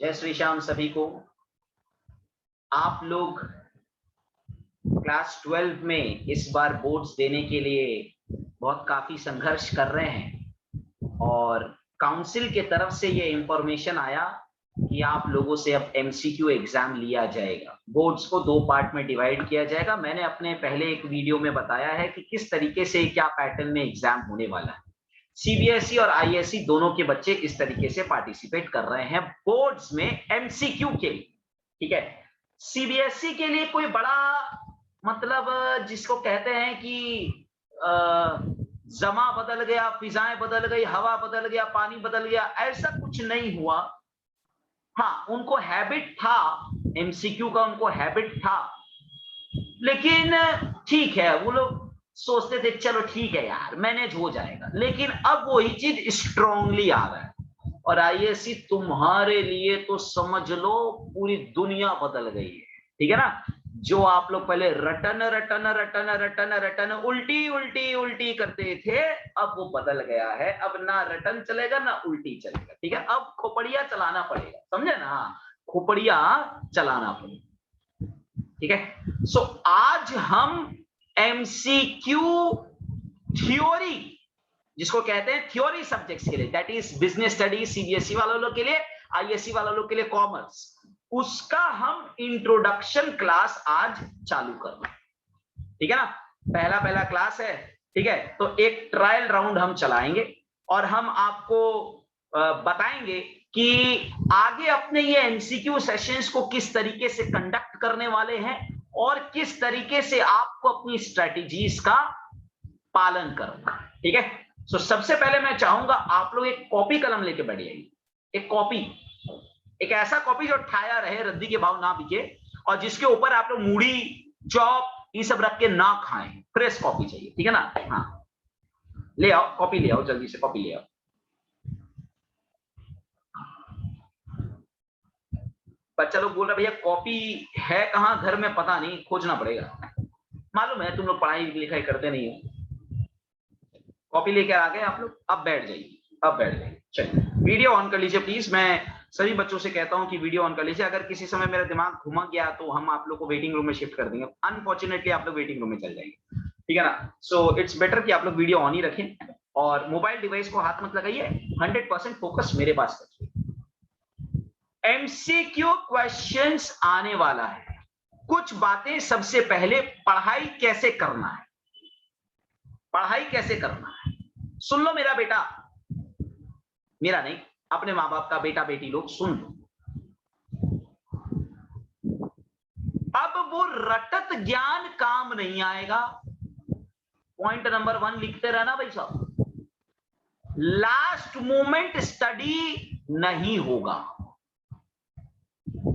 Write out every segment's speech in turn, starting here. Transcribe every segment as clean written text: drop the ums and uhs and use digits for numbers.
जय श्री श्याम सभी को। आप लोग क्लास 12 में इस बार बोर्ड्स देने के लिए बहुत काफी संघर्ष कर रहे हैं और काउंसिल के तरफ से ये इंफॉर्मेशन आया कि आप लोगों से अब एमसीक्यू एग्जाम लिया जाएगा। बोर्ड्स को 2 पार्ट में डिवाइड किया जाएगा। मैंने अपने पहले एक वीडियो में बताया है कि किस तरीके से क्या पैटर्न में एग्जाम होने वाला है। सीबीएसई और आईएससी दोनों के बच्चे इस तरीके से पार्टिसिपेट कर रहे हैं बोर्ड्स में एमसीक्यू के लिए। ठीक है, सीबीएसई के लिए कोई बड़ा मतलब जिसको कहते हैं कि जमा बदल गया, फिजाएं बदल गई, हवा बदल गया, पानी बदल गया, ऐसा कुछ नहीं हुआ। हाँ, उनको हैबिट था, एमसीक्यू का उनको हैबिट था, लेकिन ठीक है, वो लोग सोचते थे चलो ठीक है यार मैनेज हो जाएगा, लेकिन अब वही चीज स्ट्रांगली आ रहा है और आईएससी तुम्हारे लिए तो समझ लो पूरी दुनिया बदल गई है। ठीक है ना, जो आप लोग पहले रटन रटन रटन रटन रटन उल्टी उल्टी उल्टी करते थे, अब वो बदल गया है। अब ना रटन चलेगा ना उल्टी चलेगा। ठीक है, अब खोपड़िया चलाना पड़ेगा, समझे ना, खोपड़िया चलाना पड़ेगा। ठीक है, सो आज हम एमसीक्यू थ्योरी, जिसको कहते हैं थ्योरी सब्जेक्ट्स के लिए, that is business studies CBSE वालों लोग के लिए, आईएससी वालों लोग के लिए कॉमर्स, उसका हम इंट्रोडक्शन क्लास आज चालू कर रहे हैं। ठीक है ना, पहला क्लास है। ठीक है, तो एक ट्रायल राउंड हम चलाएंगे और हम आपको बताएंगे कि आगे अपने ये एमसीक्यू सेशंस को किस तरीके से कंडक्ट करने वाले हैं और किस तरीके से आपको अपनी स्ट्रेटजीज का पालन करना। ठीक है, तो सबसे पहले मैं चाहूंगा आप लोग एक कॉपी कलम लेके बैठ जाइए। एक कॉपी, एक ऐसा कॉपी जो ठाया रहे, रद्दी के भाव ना बिके, और जिसके ऊपर आप लोग मूढ़ी, चॉप ये सब रख के ना खाएं। फ्रेश कॉपी चाहिए, ठीक है ना। हाँ, ले आओ कॉपी, ले आओ जल्दी से कॉपी ले आओ। बच्चा लोग बोल रहे भैया कॉपी है कहाँ, घर में पता नहीं, खोजना पड़ेगा। मालूम है तुम लोग पढ़ाई लिखाई करते नहीं हो। कॉपी लेकर आ गए आप लोग, अब बैठ जाइए, अब बैठ जाइए। चलिए वीडियो ऑन कर लीजिए प्लीज। मैं सभी बच्चों से कहता हूं कि वीडियो ऑन कर लीजिए। अगर किसी समय मेरा दिमाग घुमा गया तो हम आप लोग को वेटिंग रूम में शिफ्ट कर देंगे। अनफॉर्चुनेटली आप लोग वेटिंग रूम में चल जाएंगे। ठीक है ना, सो इट्स बेटर कि आप लोग वीडियो ऑन ही रखें और मोबाइल डिवाइस को हाथ मत लगाइए। 100% फोकस मेरे पास रखिए। एमसीक्यू क्वेश्चंस आने वाला है। कुछ बातें सबसे पहले, पढ़ाई कैसे करना है, पढ़ाई कैसे करना है सुन लो मेरा बेटा, मेरा नहीं, अपने माँ बाप का बेटा बेटी लोग सुन लो। अब वो रटत ज्ञान काम नहीं आएगा। पॉइंट नंबर 1 लिखते रहना भाई साहब। लास्ट मोमेंट स्टडी नहीं होगा,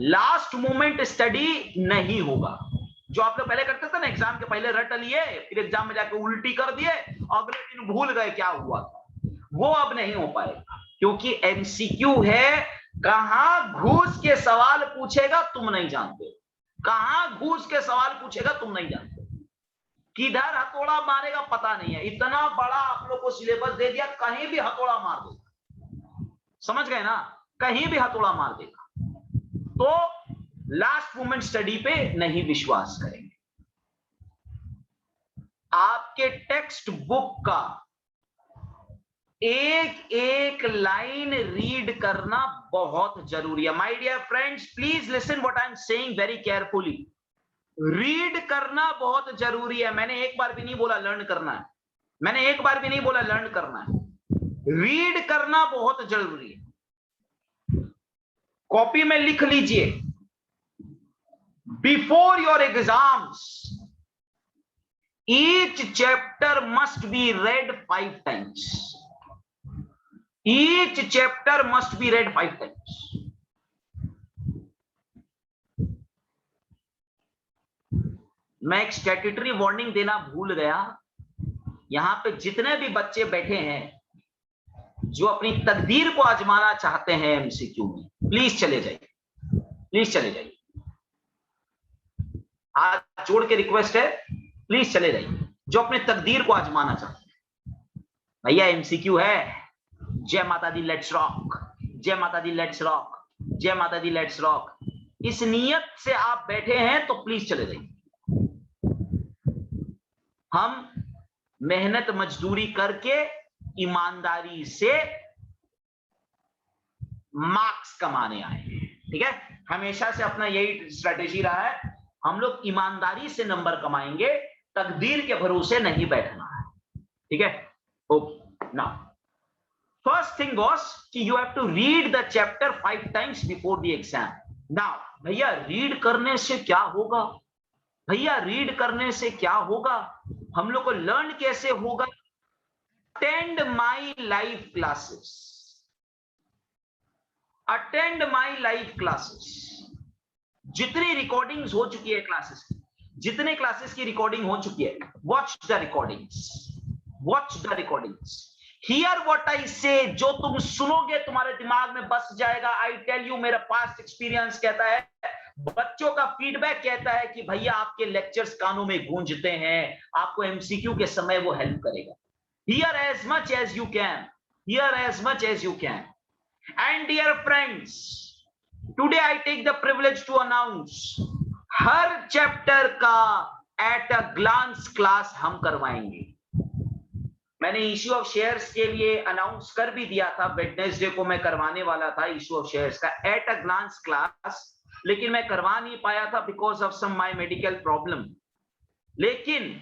लास्ट मोमेंट स्टडी नहीं होगा। जो आप लोग पहले करते थे ना, एग्जाम के पहले रट लिए, फिर एग्जाम में जाकर उल्टी कर दिए, अगले दिन भूल गए क्या हुआ था, वो अब नहीं हो पाएगा। क्योंकि एमसीक्यू है, कहां घूस के सवाल पूछेगा तुम नहीं जानते, कहां घूस के सवाल पूछेगा तुम नहीं जानते, किधर हथौड़ा मारेगा पता नहीं है। इतना बड़ा आप लोग को सिलेबस दे दिया, कहीं भी हथौड़ा मार देगा, समझ गए ना, कहीं भी हथौड़ा मार देगा। तो लास्ट मोमेंट स्टडी पे नहीं विश्वास करेंगे। आपके टेक्स्ट बुक का एक एक लाइन रीड करना बहुत जरूरी है। My dear friends, please listen what I am saying very carefully. Read करना बहुत जरूरी है। मैंने एक बार भी नहीं बोला लर्न करना है, मैंने एक बार भी नहीं बोला लर्न करना है, रीड करना बहुत जरूरी है। कॉपी में लिख लीजिए, before your exams each chapter must be read 5 times. Each chapter must be read 5 times. मैं एक स्टैट्यूटरी वार्निंग देना भूल गया। यहां पे जितने भी बच्चे बैठे हैं जो अपनी तकदीर को आजमाना चाहते हैं एमसीक्यू में, प्लीज चले जाइए, प्लीज चले जाइए। हाथ जोड़ के रिक्वेस्ट है, प्लीज चले जाइए जो अपने तकदीर को आजमाना चाहते हैं। भैया एमसीक्यू है। जय माता दी, लेट्स रॉक, जय माता दी, लेट्स रॉक। जय माता दी, लेट्स रॉक, इस नियत से आप बैठे हैं तो प्लीज चले जाइए। हम मेहनत मजदूरी करके ईमानदारी से मार्क्स कमाने आए हैं, ठीक है। हमेशा से अपना यही स्ट्रेटेजी रहा है, हम लोग ईमानदारी से नंबर कमाएंगे, तकदीर के भरोसे नहीं बैठना है, ठीक है। Okay, now first thing was कि you have to read the chapter 5 times before the exam. Now भैया रीड करने से क्या होगा, भैया रीड करने से क्या होगा, हम लोग को लर्न कैसे होगा? Attend my live classes, attend my live classes. जितनी रिकॉर्डिंग्स हो चुकी है क्लासेस की, जितने क्लासेस की रिकॉर्डिंग हो चुकी है, watch the recordings, watch the recordings, here what I से। जो तुम सुनोगे तुम्हारे दिमाग में बस जाएगा। आई टेल यू, मेरा पास्ट एक्सपीरियंस कहता है, बच्चों का फीडबैक कहता है कि भैया आपके लेक्चर्स कानों में गूंजते हैं, आपको एमसीक्यू के समय वो हेल्प करेगा। Hear as much as you can, hear as much as you can. And dear friends, today I take the privilege to announce, हर चैप्टर का एट अ ग्लांस क्लास हम करवाएंगे। मैंने इश्यू ऑफ शेयर्स के लिए announce कर भी दिया था, वेडनेसडे को मैं करवाने वाला था इश्यू ऑफ शेयर्स का एट अ ग्लांस क्लास, लेकिन मैं करवा नहीं पाया था because of some my medical problem. लेकिन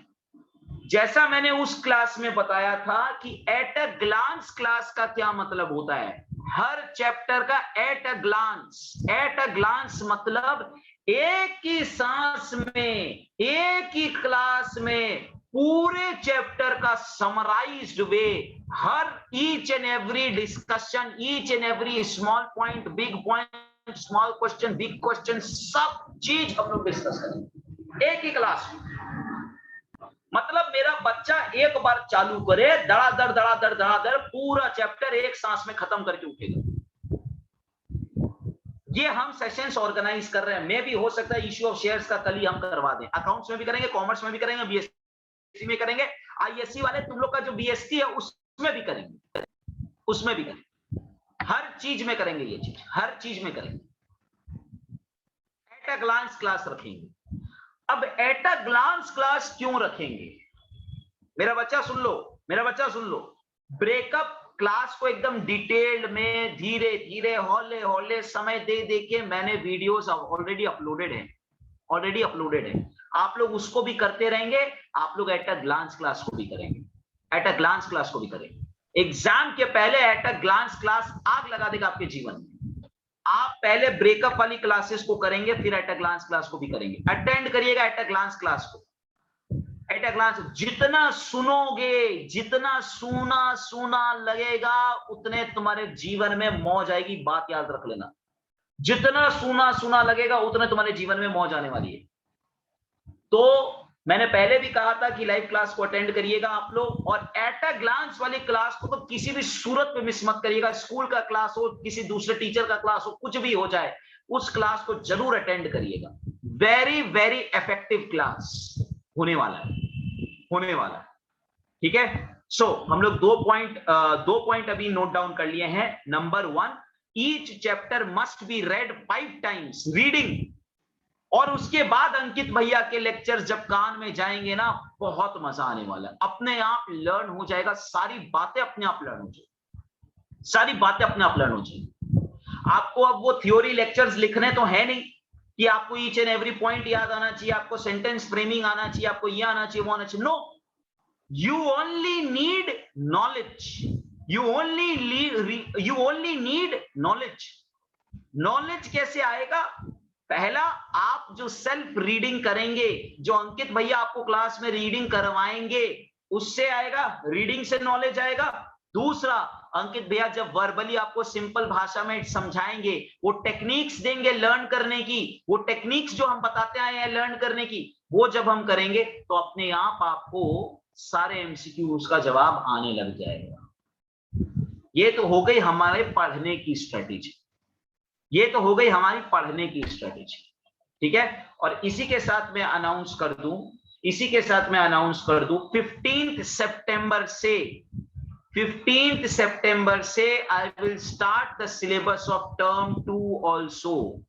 जैसा मैंने उस क्लास में बताया था कि एट अ ग्लांस क्लास का क्या मतलब होता है, हर चैप्टर का at a glance, at a glance मतलब एक ही सांस में, एक ही क्लास में पूरे चैप्टर का summarised way, her each and every discussion, each and every small point, big point, small question, big question, सब चीज हम लोग डिस्कस करेंगे एक ही क्लास में। मतलब मेरा बच्चा एक बार चालू करे, धड़ाधड़ धड़ाधड़ धड़ाधड़ पूरा चैप्टर एक सांस में खत्म करके उठेगा। ये हम सेशंस ऑर्गेनाइज कर रहे हैं, मे भी हो सकता है इश्यू ऑफ शेयर्स का कल ही हम करवा दें। अकाउंट्स में भी करेंगे, कॉमर्स में भी करेंगे, बीएससी में करेंगे, आईएससी वाले तुम लोग का जो बीएससी है उसमें भी करेंगे, उसमें भी करेंगे, हर चीज में करेंगे, ये चीज हर चीज में करेंगे। एट अ ग्लांस क्लास रखेंगे। अब एट अ ग्लांस क्लास क्यों रखेंगे? मेरा बच्चा सुन लो, मेरा बच्चा सुन लो, ब्रेकअप क्लास को एकदम डिटेल्ड में धीरे धीरे हौले हौले समय दे दे के मैंने वीडियोस ऑलरेडी अपलोडेड है, ऑलरेडी अपलोडेड है। आप लोग उसको भी करते रहेंगे, आप लोग एट अ ग्लांस क्लास को भी करेंगे, एट अ ग्लांस क्लास को भी करेंगे। एग्जाम के पहले एट अ ग्लांस क्लास आग लगा देगा आपके जीवन में। आप पहले ब्रेकअप वाली क्लासेस को करेंगे, फिर एट अ ग्लांस क्लास को भी करेंगे। अटेंड करिएगा एट अ ग्लांस क्लास को, एट अ ग्लांस। जितना सुनोगे, जितना सुना लगेगा, उतने तुम्हारे जीवन में मौज आएगी, बात याद रख लेना। जितना सुना लगेगा उतने तुम्हारे जीवन में मौज आने वाली है। तो मैंने पहले भी कहा था कि लाइव क्लास को अटेंड करिएगा आप लोग, और एट अ ग्लांस वाली क्लास को तो किसी भी सूरत में मिस मत करिएगा। स्कूल का क्लास हो, किसी दूसरे टीचर का क्लास हो, कुछ भी हो जाए, उस क्लास को जरूर अटेंड करिएगा। वेरी वेरी इफेक्टिव क्लास होने वाला है, होने वाला है, ठीक है। सो हम लोग दो पॉइंट अभी नोट डाउन कर लिए हैं। Number 1, each chapter must be red 5 times reading. और उसके बाद अंकित भैया के लेक्चर जब कान में जाएंगे ना, बहुत मजा आने वाला है, अपने आप लर्न हो जाएगा, सारी बातें अपने आप लर्न हो जाएगी, सारी बातें अपने आप लर्न हो जाएगी। आपको अब वो थ्योरी लेक्चर्स लिखने तो है नहीं कि आपको ईच एंड एवरी पॉइंट याद आना चाहिए, आपको सेंटेंस फ्रेमिंग आना चाहिए, आपको ये आना चाहिए, वो आना चाहिए। No, you only need knowledge, you only need knowledge। knowledge कैसे आएगा? पहला, आप जो सेल्फ रीडिंग करेंगे, जो अंकित भैया आपको क्लास में रीडिंग करवाएंगे, उससे आएगा, रीडिंग से नॉलेज आएगा। दूसरा, अंकित भैया जब वर्बली आपको सिंपल भाषा में समझाएंगे, वो टेक्निक्स देंगे लर्न करने की, वो टेक्निक्स जो हम बताते आए हैं लर्न करने की, वो जब हम करेंगे तो अपने आप आपको सारे एमसीक्यूज का जवाब आने लग जाएगा। ये तो हो गई हमारे पढ़ने की स्ट्रेटेजी, ये तो हो गई हमारी पढ़ने की स्ट्रेटेजी, ठीक है। और इसी के साथ मैं अनाउंस कर दूं, इसी के साथ मैं अनाउंस कर दूं, 15 सितंबर से 15th September से I will start the syllabus of term 2 also.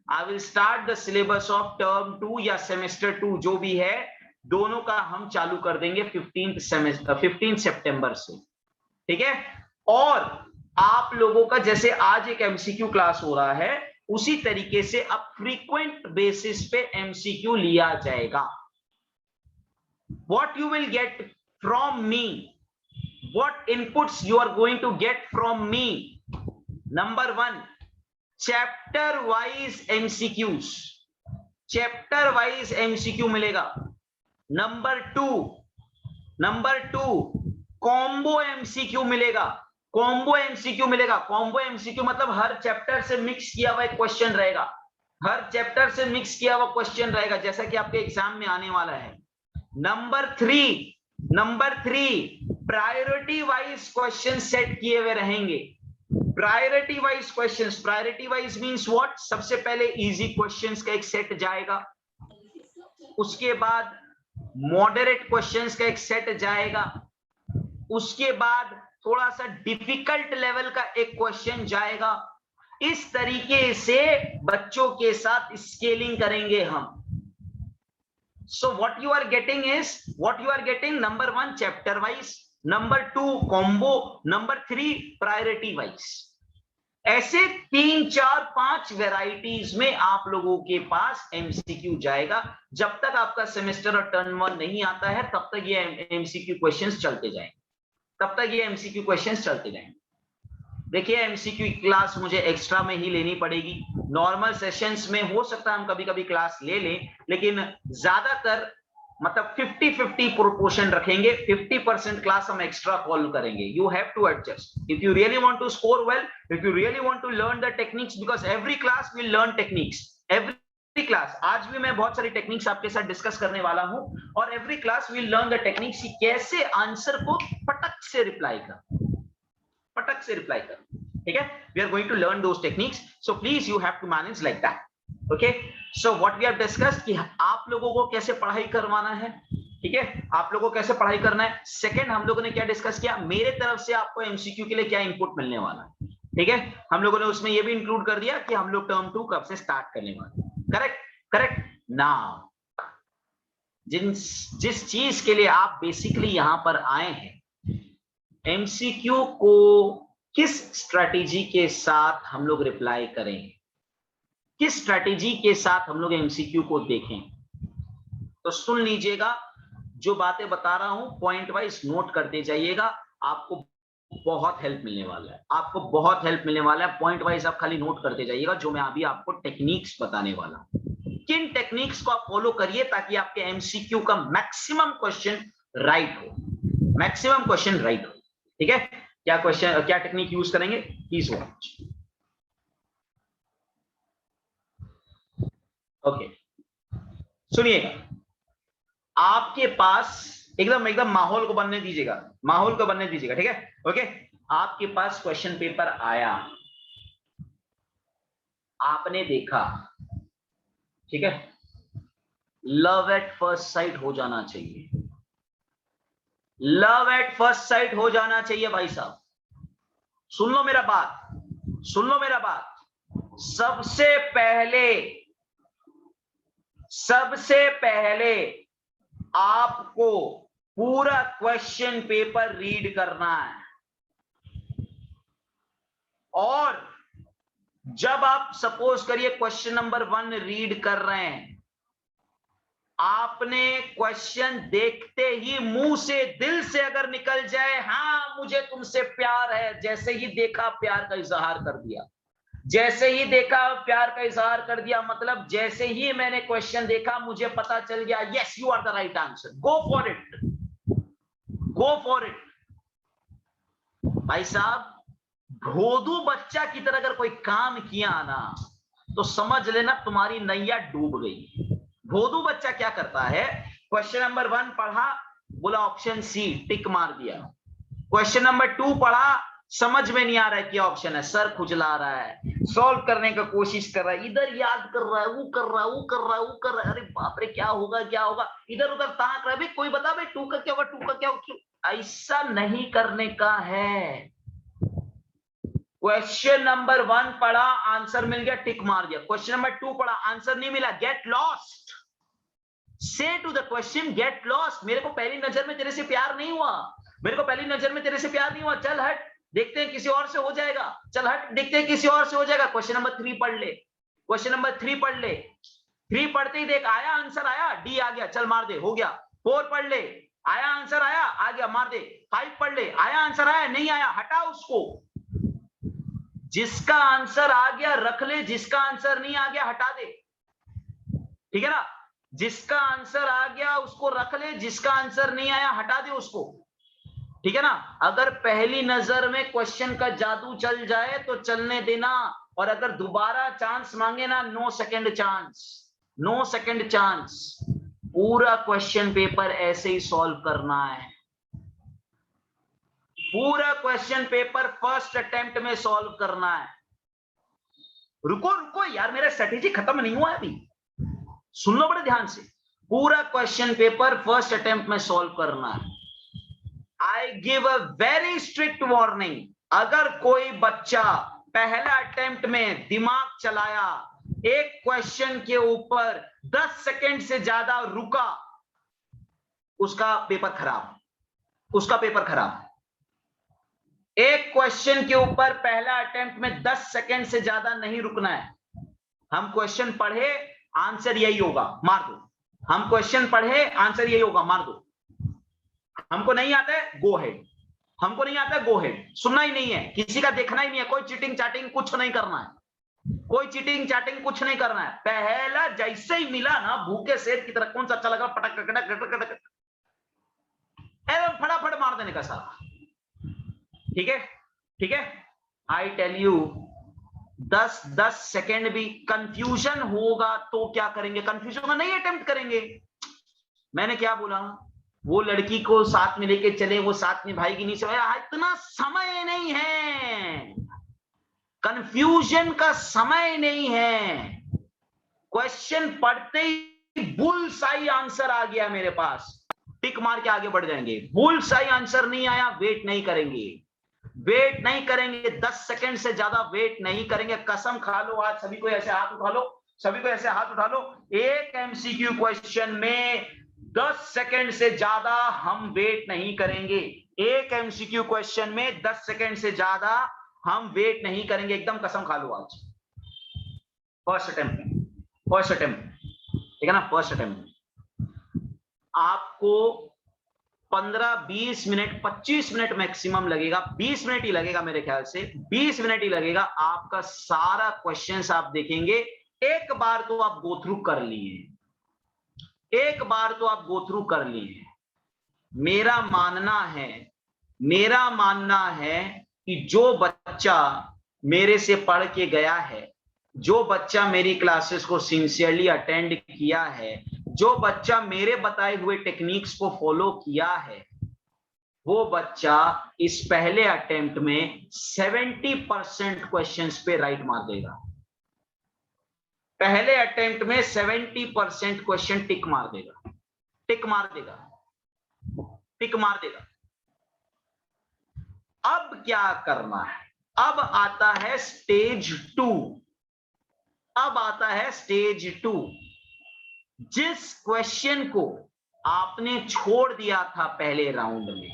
I will start the syllabus of term 2 या semester 2 जो भी है, दोनों का हम चालू कर देंगे 15 सितंबर से, ठीक है। और आप लोगों का जैसे आज एक एमसीक्यू क्लास हो रहा है, उसी तरीके से अब फ्रीक्वेंट बेसिस पे एमसीक्यू लिया जाएगा। What you will get from me, what inputs you are going to get from me? Number 1, chapter wise MCQs, chapter wise MCQ मिलेगा। नंबर 2 कॉम्बो एमसीक्यू मिलेगा। कॉम्बो एमसीक्यू मिलेगा। कॉम्बो एमसीक्यू मतलब हर chapter से mix किया हुआ एक question रहेगा, हर chapter से मिक्स किया हुआ क्वेश्चन रहेगा, जैसा कि आपके एग्जाम में आने वाला है। Number 3 priority wise question set किए हुए रहेंगे। Priority wise questions, priority wise means what? सबसे पहले इजी क्वेश्चंस का एक सेट जाएगा, उसके बाद मॉडरेट क्वेश्चंस का एक सेट जाएगा, उसके बाद थोड़ा सा डिफिकल्ट लेवल का एक क्वेश्चन जाएगा। इस तरीके से बच्चों के साथ स्केलिंग करेंगे हम। So what you are getting is, what you are getting, number 1 chapter wise, number 2 combo, number 3 priority wise। ऐसे 3, 4, 5 वेराइटीज में आप लोगों के पास एमसीक्यू जाएगा। जब तक आपका सेमेस्टर और टर्म 1 नहीं आता है, तब तक ये एमसीक्यू क्वेश्चंस चलते जाएंगे, तब तक ये एमसीक्यू क्वेश्चंस चलते जाएंगे। देखिए, एमसीक्यू क्लास मुझे एक्स्ट्रा में ही लेनी पड़ेगी। नॉर्मल सेशंस में हो सकता है हम कभी कभी क्लास ले लें, लेकिन ज्यादातर मतलब 50-50 प्रोपोर्शन रखेंगे। 50% क्लास हम एक्स्ट्रा कॉल करेंगे। You have to adjust if you really want to score well, if you really want to learn the techniques, because every class will learn techniques. Every class, आज भी मैं बहुत सारी techniques आपके साथ discuss करने वाला हूं, और every class will learn the techniques कि कैसे आंसर को फटक से रिप्लाई कर, फटक से रिप्लाई कर, ठीक है। We are going to learn those techniques, so please you have to manage like that, okay. So what we have discussed कि आप लोगों को कैसे पढ़ाई करवाना है, ठीक है, आप लोगों को कैसे पढ़ाई करना है। सेकंड, हम लोगों ने क्या डिस्कस किया, मेरे तरफ से आपको एमसीक्यू के लिए क्या इनपुट मिलने वाला है, ठीक है। हम लोगों ने उसमें ये भी इंक्लूड कर दिया कि हम लोग टर्म 2 कब से स्टार्ट करने वाले हैं। Correct, correct. नाउ जिस चीज के लिए आप बेसिकली यहां पर आए हैं, एमसीक्यू को किस स्ट्रेटेजी के साथ हम लोग रिप्लाई करें, किस स्ट्रेटेजी के साथ हम लोग एमसीक्यू को देखें, तो सुन लीजिएगा। जो बातें बता रहा हूं पॉइंट वाइज नोट करते जाइएगा, आपको बहुत हेल्प मिलने वाला है, आपको बहुत हेल्प मिलने वाला है। पॉइंट वाइज आप खाली नोट करते जाइएगा जो मैं अभी आपको टेक्निक्स बताने वाला हूं। किन टेक्निक्स को आप फॉलो करिए ताकि आपके एमसीक्यू का मैक्सिमम क्वेश्चन राइट हो, मैक्सिमम क्वेश्चन राइट हो, ठीक है। क्या क्वेश्चन, क्या टेक्निक यूज करेंगे, प्लीज वॉच। ओके, सुनिएगा। आपके पास एकदम माहौल को बनने दीजिएगा, माहौल को बनने दीजिएगा, ठीक है। ओके, आपके पास क्वेश्चन पेपर आया, आपने देखा, ठीक है। लव एट फर्स्ट साइट हो जाना चाहिए, लव एट फर्स्ट साइट हो जाना चाहिए भाई साहब। सुन लो मेरा बात, सुन लो मेरा बात। सबसे पहले आपको पूरा क्वेश्चन पेपर रीड करना है, और जब आप सपोज करिए क्वेश्चन नंबर 1 रीड कर रहे हैं, आपने क्वेश्चन देखते ही मुंह से, दिल से अगर निकल जाए, हाँ मुझे तुमसे प्यार है, जैसे ही देखा प्यार का इजहार कर दिया, जैसे ही देखा प्यार का इजहार कर दिया, मतलब जैसे ही मैंने क्वेश्चन देखा मुझे पता चल गया, yes you are the right answer, go for it, go for it. भाई साहब, भोदू बच्चा की तरह अगर कोई काम किया ना, तो समझ लेना तुम्हारी नैया डूब गई। भोदू बच्चा क्या करता है, क्वेश्चन नंबर 1 पढ़ा, बोला ऑप्शन सी, टिक मार दिया। क्वेश्चन नंबर 2 पढ़ा, समझ में नहीं आ रहा है क्या ऑप्शन है, सर खुजला रहा है, सॉल्व करने का कोशिश कर रहा है, इधर याद कर रहा है, वो कर रहा है, वो कर रहा है, वो कर रहा है, अरे बाप रे क्या होगा क्या होगा, इधर उधर ताक रहा है, भाई कोई बता भाई 2 का क्या होगा, 2 का क्या होगा, ऐसा नहीं करने का है। क्वेश्चन नंबर 1 पढ़ा, आंसर मिल गया, टिक मार दिया। क्वेश्चन नंबर 2 पढ़ा, आंसर नहीं मिला, get lost. Say to the question get lost. मेरे को पहली नजर में तेरे से प्यार नहीं हुआ, मेरे को पहली नजर में तेरे से प्यार नहीं हुआ, चल हट, देखते हैं किसी और से हो जाएगा, चल हट, देखते हैं किसी और से हो जाएगा। क्वेश्चन नंबर 3 पढ़ ले, क्वेश्चन नंबर 3 पढ़ ले। 3 पढ़ते ही देख, आया आंसर, आया, डी आ गया, चल मार दे, हो गया। 4 पढ़ ले, आया आंसर, आया, आ गया, मार दे। 5 पढ़ ले, आया आंसर, आया, नहीं आया, हटा उसको। जिसका आंसर आ गया रख ले, जिसका आंसर नहीं आ गया हटा दे, ठीक है ना। जिसका आंसर आ गया उसको रख ले, जिसका आंसर नहीं आया हटा दे उसको, ठीक है ना। अगर पहली नजर में क्वेश्चन का जादू चल जाए तो चलने देना, और अगर दोबारा चांस मांगे ना, no second chance, no second chance. पूरा क्वेश्चन पेपर ऐसे ही सॉल्व करना है, पूरा क्वेश्चन पेपर फर्स्ट अटेम्प्ट में सॉल्व करना है। रुको रुको यार, मेरा स्ट्रेटेजी खत्म नहीं हुआ अभी, सुन लो बड़े ध्यान से। पूरा क्वेश्चन पेपर फर्स्ट अटेम्प्ट में सॉल्व करना है। I give a very strict warning, अगर कोई बच्चा पहला अटेम्प्ट में दिमाग चलाया, एक क्वेश्चन के ऊपर 10 सेकंड से ज्यादा रुका, उसका पेपर खराब, उसका पेपर खराब। एक क्वेश्चन के ऊपर पहला अटेम्प्ट में 10 सेकंड से ज्यादा नहीं रुकना है। हम क्वेश्चन पढ़े, आंसर यही होगा, मार दो। हम क्वेश्चन पढ़े, आंसर यही होगा, मार दो। हमको नहीं आता है, गो हेड, हमको नहीं आता है, गो हेड, सुनना ही नहीं है, किसी का देखना ही नहीं है, कोई चीटिंग चाटिंग कुछ नहीं करना है, कोई चीटिंग चाटिंग कुछ नहीं करना है। पहला जैसे ही मिला ना, भूखे शेर की तरह, कौन सा अच्छा लगा, पटक पटक फटाफट मार देने का सारा, ठीक है, ठीक है। आई टेल यू, 10 सेकेंड भी कंफ्यूजन होगा तो क्या करेंगे, कंफ्यूजन में नहीं अटेम्प्ट करेंगे। मैंने क्या बोला, वो लड़की को साथ में लेके चले, वो साथ में भाई की नहीं से, इतना समय नहीं है, कंफ्यूजन का समय नहीं है। क्वेश्चन पढ़ते ही बुल साई आंसर आ गया मेरे पास, टिक मार के आगे बढ़ जाएंगे। बुल साई आंसर नहीं आया, वेट नहीं करेंगे, वेट नहीं करेंगे, 10 सेकंड से ज्यादा वेट नहीं करेंगे। कसम खा लो, आज सभी को ऐसे हाथ उठा लो, सभी को ऐसे हाथ उठा लो, एक एमसीक्यू क्वेश्चन में 10 सेकंड से ज्यादा हम वेट नहीं करेंगे। एक एमसीक्यू क्वेश्चन में 10 सेकंड से ज्यादा हम वेट नहीं करेंगे, एकदम कसम खा लो आज। फर्स्ट अटेम्प्ट में, फर्स्ट अटेम्प्ट, ठीक है ना, फर्स्ट अटेम्प्ट में आपको 15-20 मिनट, 25 मिनट मैक्सिमम लगेगा, 20 मिनट ही लगेगा मेरे ख्याल से, 20 मिनट ही लगेगा। आपका सारा क्वेश्चंस आप देखेंगे, एक बार तो आप गो थ्रू कर लिए, एक बार तो आप गो थ्रू कर लिए। मेरा मानना है कि जो बच्चा मेरे से पढ़ के गया है, जो बच्चा मेरी क्लासेस को सिंसियरली अटेंड किया है, जो बच्चा मेरे बताए हुए टेक्निक्स को फॉलो किया है, वो बच्चा इस पहले अटेम्प्ट में 70% क्वेश्चंस पे राइट मार देगा। पहले अटेम्प्ट में 70% क्वेश्चन टिक मार देगा, टिक मार देगा, टिक मार देगा। अब क्या करना है, अब आता है स्टेज 2, अब आता है स्टेज 2। जिस क्वेश्चन को आपने छोड़ दिया था पहले राउंड में,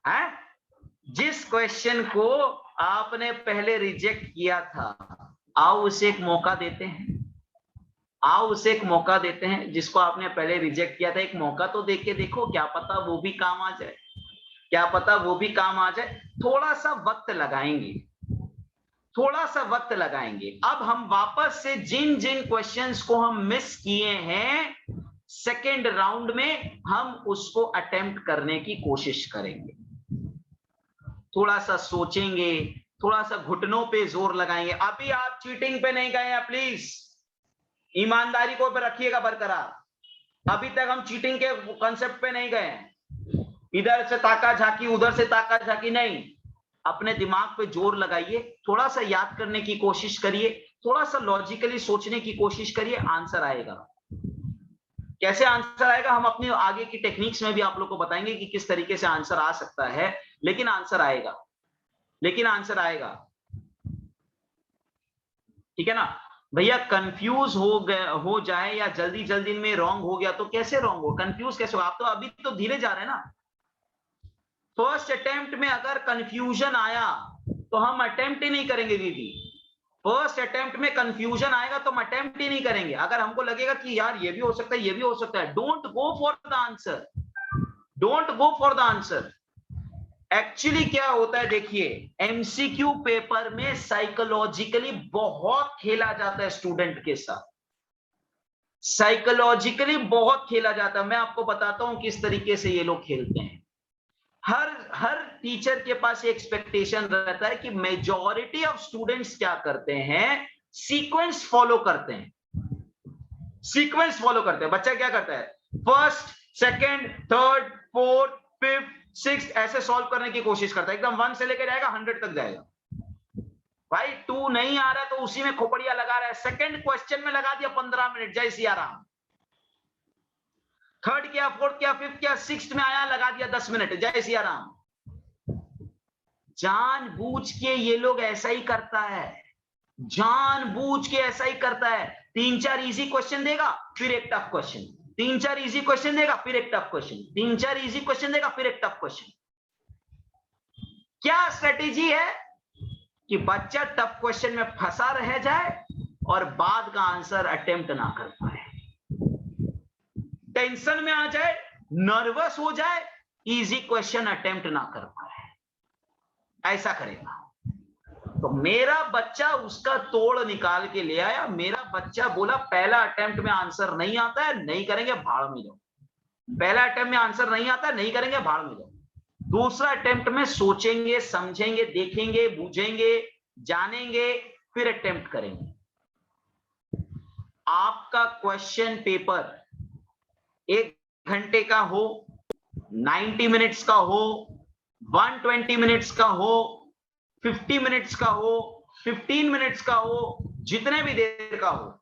है, जिस क्वेश्चन को आपने पहले रिजेक्ट किया था, आओ उसे एक मौका देते हैं, आओ उसे एक मौका देते हैं। जिसको आपने पहले रिजेक्ट किया था, एक मौका तो देके देखो, क्या पता वो भी काम आ जाए, क्या पता वो भी काम आ जाए। थोड़ा सा वक्त लगाएंगे, थोड़ा सा वक्त लगाएंगे। अब हम वापस से जिन जिन क्वेश्चंस को हम मिस किए हैं सेकेंड राउंड में, हम उसको अटेम्प्ट करने की कोशिश करेंगे। थोड़ा सा सोचेंगे, थोड़ा सा घुटनों पे जोर लगाएंगे। अभी आप चीटिंग पे नहीं गए हैं, प्लीज ईमानदारी को पे रखिएगा बरकरार। अभी तक हम चीटिंग के कॉन्सेप्ट पे नहीं गए हैं, इधर से ताका झाकी, उधर से ताका झाकी नहीं। अपने दिमाग पे जोर लगाइए, थोड़ा सा याद करने की कोशिश करिए, थोड़ा सा लॉजिकली सोचने की कोशिश करिए, आंसर आएगा। कैसे आंसर आएगा हम अपने आगे की टेक्निक्स में भी आप लोग को बताएंगे कि किस तरीके से आंसर आ सकता है, लेकिन आंसर आएगा, लेकिन आंसर आएगा। ठीक है ना भैया? कंफ्यूज हो जाए या जल्दी जल्दी में रॉन्ग हो गया तो कैसे रॉन्ग हो, कंफ्यूज कैसे हो? आप तो अभी तो धीरे जा रहे हैं ना। फर्स्ट अटेम्प्ट में अगर कंफ्यूजन आया तो हम अटेम्प्ट ही नहीं करेंगे दीदी। फर्स्ट अटेम्प्ट में कंफ्यूजन आएगा तो हम अटेम्प्ट ही नहीं करेंगे। अगर हमको लगेगा कि यार ये भी हो सकता है, ये भी हो सकता है, don't go for the answer, don't go for the answer. Actually क्या होता है देखिए, एमसीक्यू पेपर में साइकोलॉजिकली बहुत खेला जाता है स्टूडेंट के साथ, साइकोलॉजिकली बहुत खेला जाता है। मैं आपको बताता हूं किस तरीके से ये लोग खेलते हैं। हर टीचर के पास एक्सपेक्टेशन रहता है कि मेजॉरिटी ऑफ स्टूडेंट्स क्या करते हैं, सीक्वेंस फॉलो करते हैं, सीक्वेंस फॉलो करते हैं। बच्चा क्या करता है, first, second, third, fourth, fifth, sixth ऐसे सॉल्व करने की कोशिश करता है, एकदम 1 से लेकर जाएगा 100 तक जाएगा। भाई 2 नहीं आ रहा है तो उसी में खोपड़िया लगा रहा है, सेकंड क्वेश्चन में लगा दिया 15 मिनट, जय सिया राम। थर्ड किया, फोर्थ किया, फिफ्थ किया, सिक्स्थ में आया, लगा दिया 10 मिनट, जय सिया राम। जानबूझ के ये लोग ऐसा ही करता है, जानबूझ के ऐसा ही करता है। 3-4 इजी क्वेश्चन देगा, फिर एक टफ क्वेश्चन, 3-4 इजी क्वेश्चन देगा, फिर एक टफ क्वेश्चन, 3-4 इजी क्वेश्चन देगा, फिर एक टफ क्वेश्चन। क्या स्ट्रेटेजी है कि बच्चा टफ क्वेश्चन में फंसा रह जाए और बाद का आंसर अटेम्प्ट ना कर पाए, टेंशन में आ जाए, नर्वस हो जाए, इजी क्वेश्चन अटेम्प्ट ना कर पाए, ऐसा करेगा। तो मेरा बच्चा उसका तोड़ निकाल के ले आया। मेरा बच्चा बोला पहला अटेम्प्ट में आंसर नहीं आता है, नहीं करेंगे, भाड़ में जाओ। पहला अटेम्प्ट में आंसर नहीं आता है, नहीं करेंगे, भाड़ में जाओ। दूसरा अटेम्प्ट में सोचेंगे, समझेंगे, देखेंगे, बूझेंगे, जानेंगे, फिर अटेम्प्ट करेंगे। आपका क्वेश्चन पेपर 1 घंटे का हो, 90 मिनट्स का हो, 120 मिनट्स का हो, 50 मिनट्स का हो, 15 मिनट्स का हो, जितने भी देर का हो,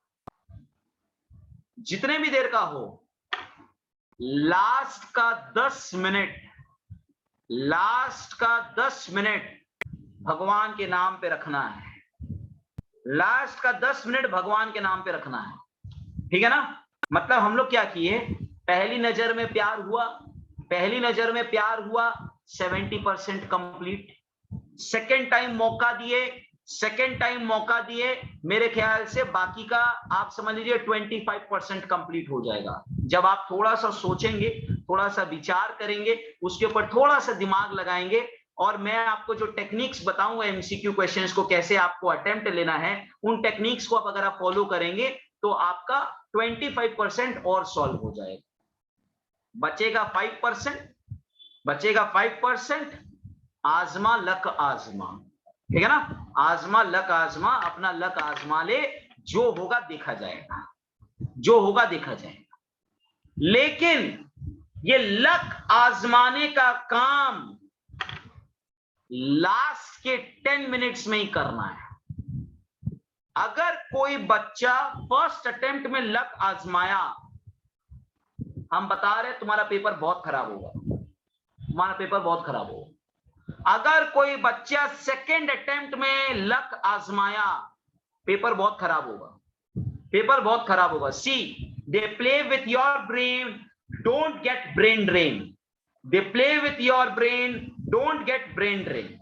जितने भी देर का हो, लास्ट का 10 मिनट, लास्ट का 10 मिनट भगवान के नाम पे रखना है। लास्ट का 10 मिनट भगवान के नाम पे रखना है, ठीक है ना? मतलब हम लोग क्या किए, पहली नजर में प्यार हुआ, पहली नजर में प्यार हुआ, 70% कंप्लीट। सेकेंड टाइम मौका दिए, सेकेंड टाइम मौका दिए, मेरे ख्याल से बाकी का आप समझ लीजिए 25% कंप्लीट हो जाएगा। जब आप थोड़ा सा सोचेंगे, थोड़ा सा विचार करेंगे, उसके ऊपर थोड़ा सा दिमाग लगाएंगे, और मैं आपको जो टेक्निक्स बताऊंगा एमसीक्यू क्वेश्चंस को कैसे आपको अटेम्प्ट लेना है, उन टेक्निक्स को आप अगर आप फॉलो करेंगे तो आपका 25% और सॉल्व हो जाएगा। बचेगा 5%, बचेगा 5%। आजमा लक आजमा, ठीक है ना? आजमा लक आजमा, अपना लक आजमा ले, जो होगा देखा जाएगा, जो होगा देखा जाएगा। लेकिन ये लक आजमाने का काम लास्ट के 10 मिनट्स में ही करना है। अगर कोई बच्चा फर्स्ट अटेम्प्ट में लक आजमाया, हम बता रहे तुम्हारा पेपर बहुत खराब होगा, तुम्हारा पेपर बहुत खराब होगा। अगर कोई बच्चा सेकेंड अटेम्प्ट में लक आजमाया, पेपर बहुत खराब होगा, पेपर बहुत खराब होगा। See, they play with your brain, don't get brain drain. They play with your brain, don't get brain drain.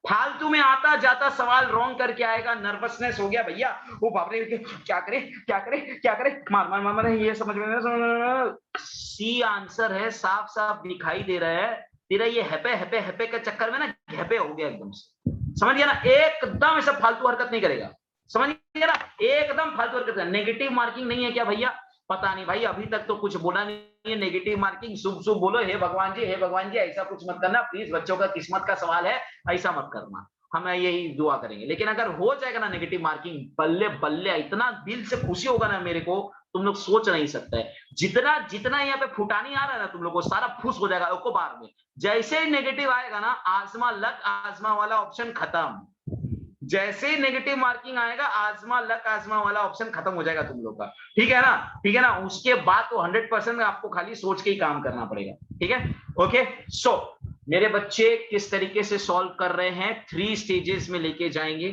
फालतू में आता जाता सवाल रॉन्ग करके आएगा, नर्वसनेस हो गया भैया, वो बाप रे, क्या करे क्या करे क्या करे, मार मार मार, ये समझ में। सी आंसर है, साफ साफ दिखाई दे रहा है। तेरा ये हैपे हैपे हैपे के चक्कर में ना हैपे हो गया एकदम से, समझ गया ना? एकदम ऐसा फालतू हरकत नहीं करेगा, समझ गया ना? एकदम फालतू हरकत। नेगेटिव मार्किंग नहीं है क्या भैया? पता नहीं भाई, अभी तक तो कुछ बोला नहीं है नेगेटिव मार्किंग। शुभ शुभ बोलो, हे भगवान जी ऐसा कुछ मत करना प्लीज, बच्चों का किस्मत का सवाल है, ऐसा मत करना, हम यही दुआ करेंगे। लेकिन अगर हो जाएगा ना नेगेटिव मार्किंग, बल्ले बल्ले, इतना दिल से खुशी होगा ना मेरे को, तुम लोग सोच नहीं सकते। जितना जितना यहाँ पे फुटानी आ रहा है ना तुम लोग को, सारा फुस हो जाएगा एक बार में। जैसे ही नेगेटिव आएगा ना, आजमा लक आजमा वाला ऑप्शन खत्म। जैसे ही नेगेटिव मार्किंग आएगा, आजमा लक आजमा वाला ऑप्शन खत्म हो जाएगा तुम लोग का, ठीक है ना? ठीक है ना? उसके बाद तो 100% आपको खाली सोच के ही काम करना पड़ेगा, ठीक है? ओके, सो मेरे बच्चे किस तरीके से सॉल्व कर रहे हैं, 3 स्टेजेस में लेके जाएंगे।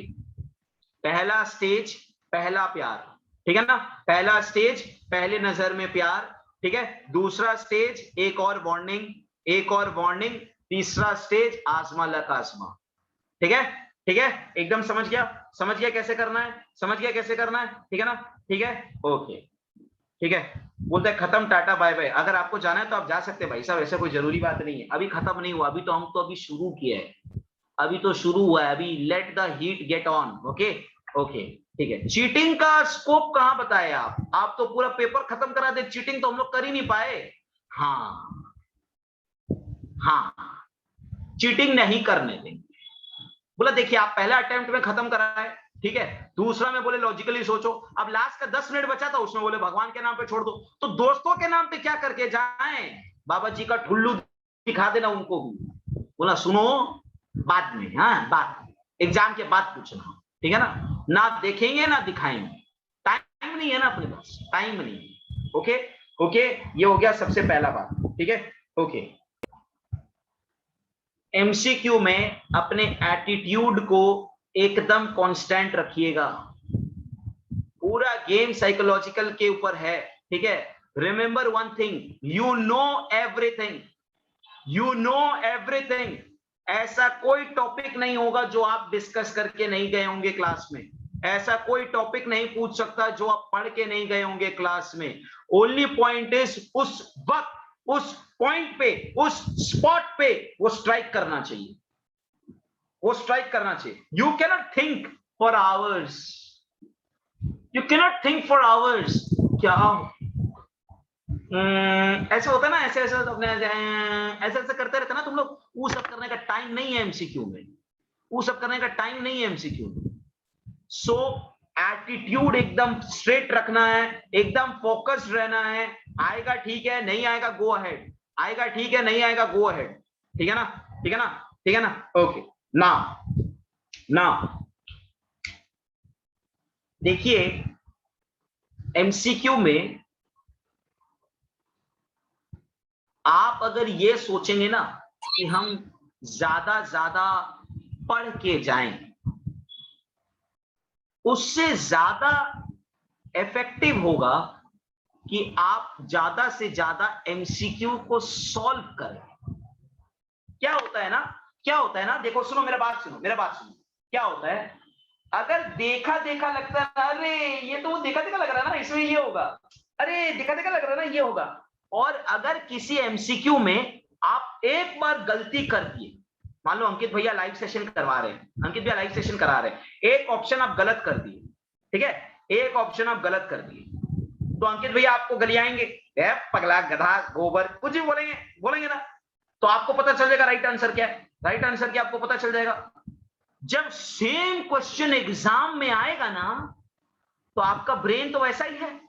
पहला स्टेज, पहला प्यार, ठीक है ना? पहला स्टेज, पहले नजर में प्यार, ठीक है? दूसरा स्टेज, एक और वार्निंग, एक और वार्निंग। तीसरा स्टेज, आजमा लक आजमा, ठीक है? ठीक है, एकदम समझ गया? समझ गया कैसे करना है? समझ गया कैसे करना है? ठीक है ना? ठीक है, ओके, ठीक है। बोलते हैं खत्म, टाटा बाय बाय। अगर आपको जाना है तो आप जा सकते हैं भाई साहब, ऐसे कोई जरूरी बात नहीं है। अभी खत्म नहीं हुआ, अभी तो हम तो अभी शुरू किए हैं, अभी तो शुरू हुआ है, अभी let the heat get on. Okay okay, ठीक है। चीटिंग का स्कोप कहां बताए आप तो पूरा पेपर खत्म करा दे, चीटिंग तो हम लोग कर ही नहीं पाए। हाँ हाँ, चीटिंग नहीं करने देंगे। बोला देखिए आप पहला अटेम्प्ट में खत्म कराए, ठीक है, दूसरा में बोले लॉजिकली सोचो। अब लास्ट का 10 मिनट बचा था, उसमें बोले भगवान के नाम पे छोड़ दो। तो दोस्तों के नाम पे क्या करके जाएं? बाबा जी का ठुल्लू दिखा देना उनको भी। बोला सुनो, बाद में, हाँ बाद, एग्जाम के बाद पूछना, ठीक है ना? ना देखेंगे ना दिखाएंगे, टाइम नहीं है ना अपने पास, टाइम नहीं है। ओके ओके, ये हो गया सबसे पहला बात, ठीक है? ओके, एमसीक्यू में अपने एटीट्यूड को एकदम कांस्टेंट रखिएगा। पूरा गेम साइकोलॉजिकल के ऊपर है, ठीक है? Remember one thing, you know everything, you know everything. ऐसा कोई टॉपिक नहीं होगा जो आप डिस्कस करके नहीं गए होंगे क्लास में। ऐसा कोई टॉपिक नहीं पूछ सकता जो आप पढ़ के नहीं गए होंगे क्लास में। ओनली पॉइंट इज उस वक्त, उस पॉइंट पे, उस स्पॉट पे वो स्ट्राइक करना चाहिए, वो स्ट्राइक करना चाहिए। You cannot think for hours, you cannot think for hours. क्या ऐसा होता है ना, ऐसे ऐसे अपने ऐसे ऐसे करते रहते ना तुम लोग, वो सब करने का टाइम नहीं है एमसीक्यू में, वो सब करने का टाइम नहीं है एमसीक्यू में। सो एटीट्यूड एकदम स्ट्रेट रखना है, एकदम फोकस्ड रहना है। आएगा ठीक है, नहीं आएगा गो अहेड, आएगा ठीक है, नहीं आएगा गो अहेड, ठीक है ना? ठीक है ना? ठीक है ना? ओके, ना ना देखिए एमसीक्यू में आप अगर ये सोचेंगे ना कि हम ज्यादा ज्यादा पढ़ के जाएं, उससे ज्यादा इफेक्टिव होगा कि आप ज्यादा से ज्यादा एमसीक्यू को सॉल्व करें। क्या होता है ना, क्या होता है ना, देखो सुनो, मेरा बात सुनो, मेरा बात सुनो। क्या होता है, अगर देखा देखा लगता है, अरे ये तो देखा देखा लग रहा है ना, इसमें ये होगा, अरे देखा देखा लग रहा है ना, ये होगा। और अगर किसी एमसीक्यू में आप एक बार गलती कर दिए, मान लो अंकित भैया लाइव सेशन करवा रहे हैं, अंकित भैया लाइव सेशन करा रहे हैं, एक ऑप्शन आप गलत कर दिए, ठीक है, एक ऑप्शन आप गलत कर दिए, तो अंकित भैया आपको गलियाएंगे, पगला गधा गोबर कुछ भी बोलेंगे, बोलेंगे ना, तो आपको पता चल जाएगा राइट आंसर क्या है, राइट आंसर क्या आपको पता चल जाएगा। जब सेम क्वेश्चन एग्जाम में आएगा ना, तो आपका ब्रेन तो वैसा ही है,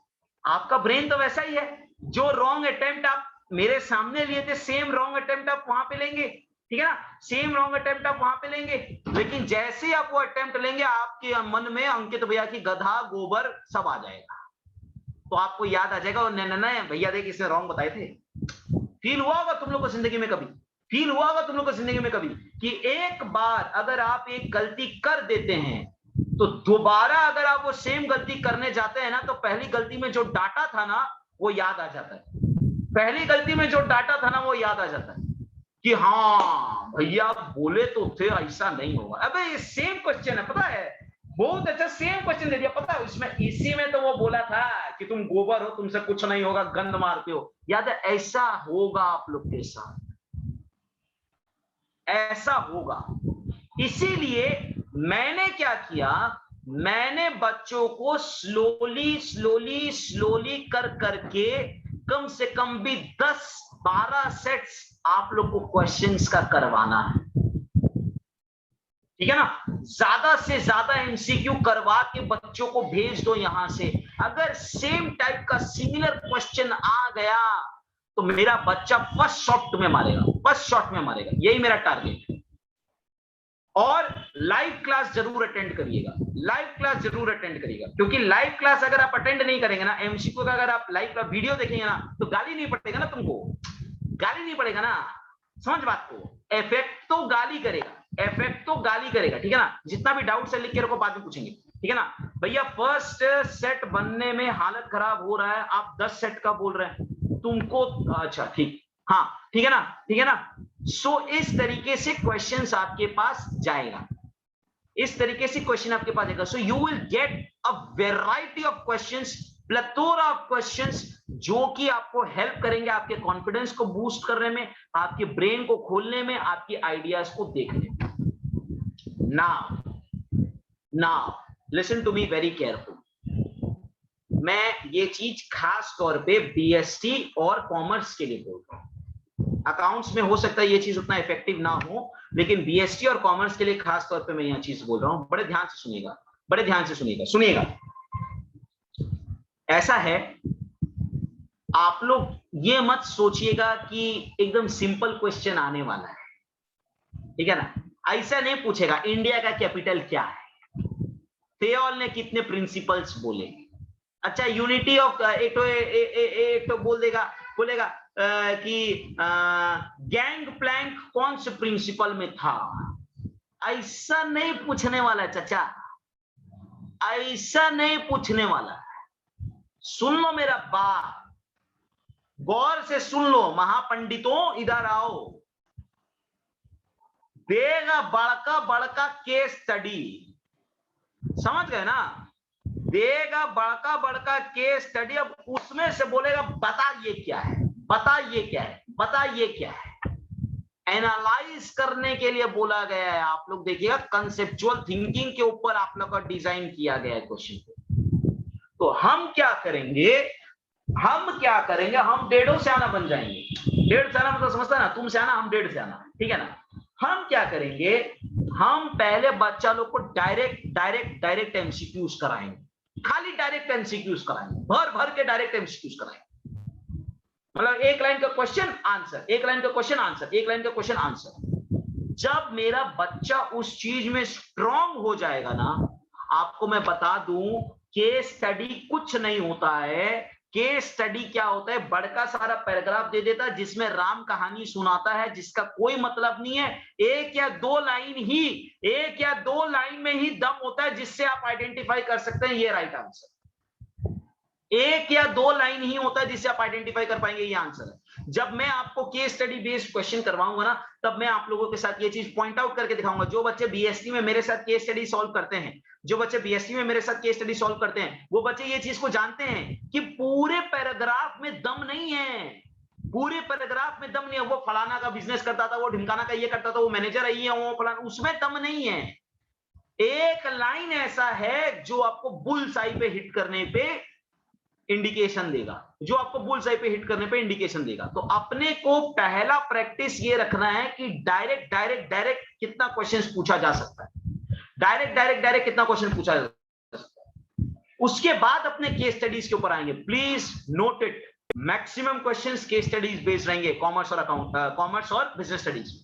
आपका ब्रेन तो वैसा ही है। जो रॉन्ग अटेम्प्ट आप मेरे सामने लिए थे, सेम रॉन्ग अटेम्प्ट आप वहां पे लेंगे, ठीक है ना? सेम रॉन्ग अटेम्प्ट आप वहां पे लेंगे, लेकिन जैसे ही आप वो अटेम्प्ट लेंगे, आपके मन में अंकित भैया की गधा गोबर सब आ जाएगा, तो आपको याद आ जाएगा, और नहीं भैया देख इसने रॉन्ग बताए थे। फील हुआ होगा तुम लोग को जिंदगी में कभी, फील हुआ होगा तुम लोग को जिंदगी में कभी कि एक बार अगर आप एक गलती कर देते हैं, तो दोबारा अगर आप वो सेम गलती करने जाते हैं ना, तो पहली गलती में जो डाटा था ना वो याद आ जाता है, पहली गलती में जो डाटा था ना वो याद आ जाता है कि हाँ भैया बोले तो थे ऐसा नहीं होगा। अबे ये सेम क्वेश्चन है, पता है, बहुत अच्छा सेम क्वेश्चन दे दिया, पता है उसमें, इसी में तो वो बोला था कि तुम गोबर हो, तुमसे कुछ नहीं होगा, गंद मारते हो, याद है? ऐसा होगा आप लोग के साथ, ऐसा होगा। इसीलिए मैंने क्या किया, मैंने बच्चों को स्लोली स्लोली स्लोली कर करके कम से कम भी 10-12 सेट्स आप लोग को क्वेश्चंस का करवाना है, ठीक है ना? ज्यादा से ज्यादा एमसीक्यू करवा के बच्चों को भेज दो यहां से। अगर सेम टाइप का सिमिलर क्वेश्चन आ गया तो मेरा बच्चा फर्स्ट शॉट में मारेगा, फर्स्ट शॉट में मारेगा, यही मेरा टारगेट है। और लाइव क्लास जरूर अटेंड करिएगा, लाइव क्लास जरूर अटेंड करिएगा, क्योंकि लाइव क्लास अगर आप अटेंड नहीं करेंगे ना, एमसीक्यू का अगर आप लाइव का वीडियो देखेंगे ना, तो गाली नहीं पड़ेगा ना तुमको, गाली नहीं पड़ेगा ना, समझ बात को। इफेक्ट तो गाली करेगा, इफेक्ट तो गाली करेगा, ठीक है ना। जितना भी डाउट है लिख के रखो, बाद में पूछेंगे, ठीक है ना। भैया फर्स्ट सेट बनने में हालत खराब हो रहा है, आप 10 सेट का बोल रहे हैं तुमको, अच्छा ठीक, हाँ ठीक है ना, ठीक है ना। सो इस तरीके से क्वेश्चंस आपके पास जाएगा, इस तरीके से क्वेश्चन आपके पास आएगा। So you will get a variety of questions, plethora of questions, जो कि आपको हेल्प करेंगे आपके कॉन्फिडेंस को बूस्ट करने में, आपके ब्रेन को खोलने में, आपकी आइडियाज को देखने में। Now listen to me very careful. मैं ये चीज खास तौर पे बीएसटी और कॉमर्स के लिए बोल रहा हूं। अकाउंट्स में हो सकता है ये चीज उतना इफेक्टिव ना हो, लेकिन बीएसटी और कॉमर्स के लिए खास तौर पे मैं यह चीज बोल रहा हूं। बड़े ध्यान से सुनिएगा, बड़े ध्यान से सुनिएगा। ऐसा है, आप लोग ये मत सोचिएगा कि एकदम सिंपल क्वेश्चन आने वाला है, ठीक है ना। ऐसा नहीं पूछेगा इंडिया का कैपिटल क्या है, फेयोल ने कितने प्रिंसिपल्स बोले, अच्छा यूनिटी ऑफ एक तो बोलेगा कि गैंग प्लैंक कौन से प्रिंसिपल में था। ऐसा नहीं पूछने वाला चाचा, ऐसा नहीं पूछने वाला। सुन लो मेरा बात, गौर से सुन लो महापंडितों, इधर आओ। देगा बड़का बड़का केस स्टडी, समझ गए ना, देगा बड़का बड़का केस स्टडी। अब उसमें से बोलेगा बताइए क्या है, बताइए क्या है, बताइए क्या है। एनालाइज करने के लिए बोला गया है। आप लोग देखिएगा कंसेप्चुअल थिंकिंग के ऊपर आप लोग का डिजाइन किया गया है क्वेश्चन को। तो हम क्या करेंगे, हम 1.5 सियाना बन जाएंगे। 1.5 सियाना मतलब समझता है ना, तुम सियाना हम 1.5 सियाना, ठीक है ना। हम क्या करेंगे, हम पहले बच्चा लोग को डायरेक्ट एमसीक्यूज कराएंगे, खाली डायरेक्ट एमसीक्यूज कराएंगे, भर भर के डायरेक्ट एमसीक्यूज कराएंगे। मतलब एक लाइन का क्वेश्चन आंसर, एक लाइन का क्वेश्चन आंसर, एक लाइन का क्वेश्चन आंसर। जब मेरा बच्चा उस चीज में स्ट्रांग हो जाएगा ना, आपको मैं बता दूं, केस स्टडी कुछ नहीं होता है। केस स्टडी क्या होता है, बड़का सारा पैराग्राफ दे देता है जिसमें राम कहानी सुनाता है, जिसका कोई मतलब नहीं है। एक या दो लाइन में ही दम होता है जिससे आप आइडेंटिफाई कर सकते हैं ये राइट आंसर। एक या दो लाइन ही होता है जिससे आप आइडेंटिफाई कर पाएंगे ये आंसर है। जब मैं आपको केस स्टडी बेस्ड क्वेश्चन करवाऊंगा ना, तब मैं आप लोगों के साथ ये चीज पॉइंट आउट करके दिखाऊंगा। जो बच्चे बीएसटी में मेरे साथ केस स्टडी सॉल्व करते हैं, जो बच्चे बीएसटी में मेरे साथ केस स्टडी सॉल्व करते हैं, वो बच्चे ये चीज को जानते हैं कि पूरे पैराग्राफ में दम नहीं है, पूरे पैराग्राफ में दम नहीं है। वो फलाना का बिजनेस करता था, वो ढिमकाना का ये करता था, वो मैनेजर है, वो फलाना, उसमें दम नहीं है। एक लाइन ऐसा है जो आपको बुल्स आई पे हिट करने पे इंडिकेशन देगा, जो आपको बुल्स आई पे हिट करने पे इंडिकेशन देगा। तो अपने को पहला प्रैक्टिस ये रखना है कि डायरेक्ट कितना क्वेश्चंस पूछा जा सकता है, डायरेक्ट कितना क्वेश्चन पूछा जा सकता है। उसके बाद अपने केस स्टडीज के ऊपर आएंगे। Please note it, maximum questions case studies based रहेंगे, कॉमर्स और business studies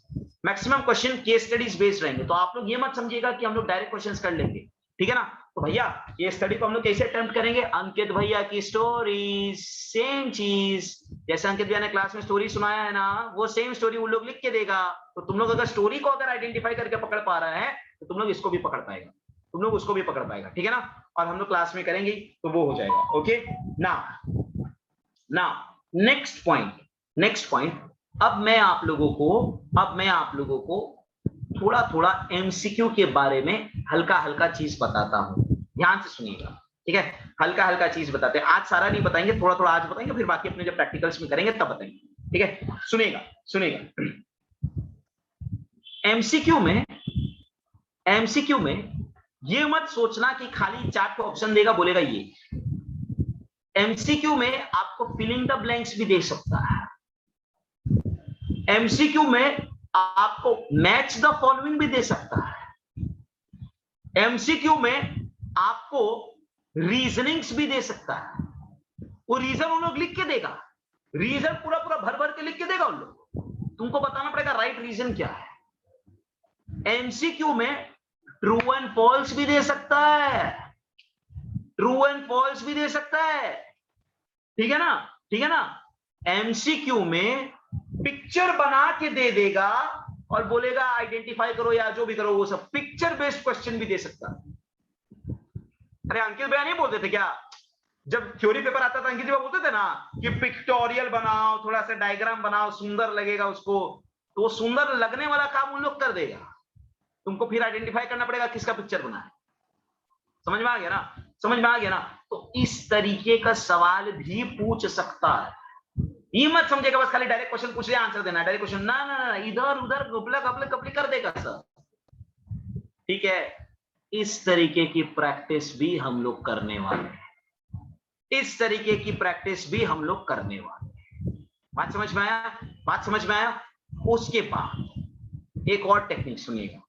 maximum question case studies based रहेंगे। तो आप लोग ये मत समझिएगा कि हम लोग डायरेक्ट क्वेश्चंस कर लेंगे, ठीक है ना। तो भैया ये स्टडी को हम लोग कैसे अटेम्प्ट करेंगे, अंकित भैया की स्टोरी, सेम चीज जैसे अंकित भैया ने क्लास में स्टोरी सुनाया है ना, वो सेम स्टोरी वो लोग लिख के देगा। तो तुम लोग अगर स्टोरी को अगर आइडेंटिफाई करके पकड़ पा रहा है, तो तुम लोग इसको भी पकड़ पाएगा, तुम लोग उसको भी पकड़ पाएगा, ठीक है ना। और हम लोग क्लास में करेंगे तो वो हो जाएगा। Okay, now next point. अब मैं आप लोगों को थोड़ा एमसीक्यू के बारे में हल्का चीज बताता हूं, ध्यान से सुनिएगा, ठीक है। हल्का चीज बताते हैं, आज सारा नहीं बताएंगे, थोड़ा आज बताएंगे, फिर बाकी अपने जब प्रैक्टिकल्स में करेंगे तब बताएंगे, ठीक है। सुनिएगा एमसीक्यू में ये मत सोचना कि खाली 4 ऑप्शन देगा, बोलेगा ये। एमसीक्यू में आपको फिलिंग द ब्लैंक्स भी दे सकता है। एमसीक्यू में आपको मैच द फॉलोइंग भी दे सकता है। एमसीक्यू में आपको रीजनिंग्स भी दे सकता है। वो रीजन उन लोग लिख के देगा, रीजन पूरा भर भर के लिख के देगा उन लोग। तुमको बताना पड़ेगा राइट रीजन क्या है। एमसीक्यू में ट्रू एंड फॉल्स भी दे सकता है, ट्रू एंड फॉल्स भी दे सकता है, ठीक है ना, ठीक है ना। एमसीक्यू में पिक्चर बना के दे देगा और बोलेगा आइडेंटिफाई करो या जो भी करो, वो सब पिक्चर बेस्ड क्वेश्चन भी दे सकता है। अरे अंकित भैया नहीं बोलते थे क्या, जब थ्योरी पेपर आता था अंकित जी बोलते थे ना कि पिक्टोरियल बनाओ, थोड़ा सा डायग्राम बनाओ, सुंदर लगेगा उसको, तो वो सुंदर लगने वाला काम उन लोग कर देगा, तुमको फिर आइडेंटिफाई करना पड़ेगा किसका पिक्चर बना है। समझ में आ गया ना, समझ में आ गया ना। तो इस तरीके का सवाल भी पूछ सकता है। ये मत समझेगा बस खाली डायरेक्ट क्वेश्चन पूछ लिया आंसर देना, डायरेक्ट क्वेश्चन ना ना ना, इधर उधर गुपला कपले कपली कर देगा सर, ठीक है। इस तरीके की प्रैक्टिस भी हम लोग करने वाले हैं, इस तरीके की प्रैक्टिस भी हम लोग करने वाले हैं। बात समझ में आया, बात समझ में आया। उसके बाद एक और टेक्निक सुनिएगा,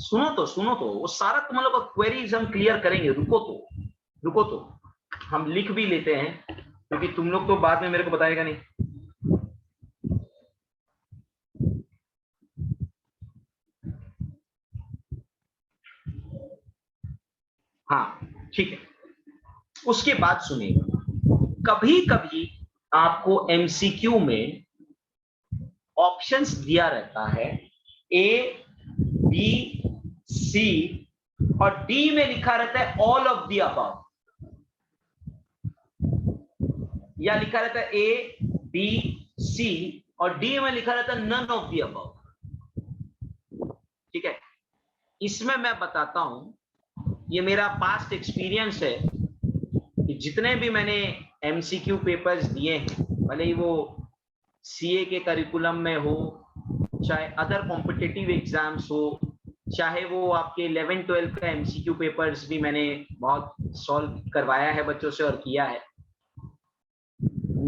सुनो तो वो सारा तुम लोग का क्वेरीज हम क्लियर करेंगे, रुको तो हम लिख भी लेते हैं, क्योंकि तुम लोग तो बाद में मेरे को बताएगा नहीं। हाँ ठीक है, उसके बाद सुनिएगा, कभी कभी आपको एमसीक्यू में ऑप्शंस दिया रहता है, ए बी सी और डी में लिखा रहता है ऑल ऑफ द अबव, या लिखा रहता है ए बी सी और डी में लिखा रहता है नन ऑफ द अबव, ठीक है। इसमें मैं बताता हूं, ये मेरा पास्ट एक्सपीरियंस है कि जितने भी मैंने एमसीक्यू पेपर्स दिए हैं, भले ही वो सीए के करिकुलम में हो, चाहे अदर कॉम्पिटिटिव एग्जाम्स हो, चाहे वो आपके 11-12 का एमसीक्यू पेपर्स भी मैंने बहुत सॉल्व करवाया है बच्चों से और किया है,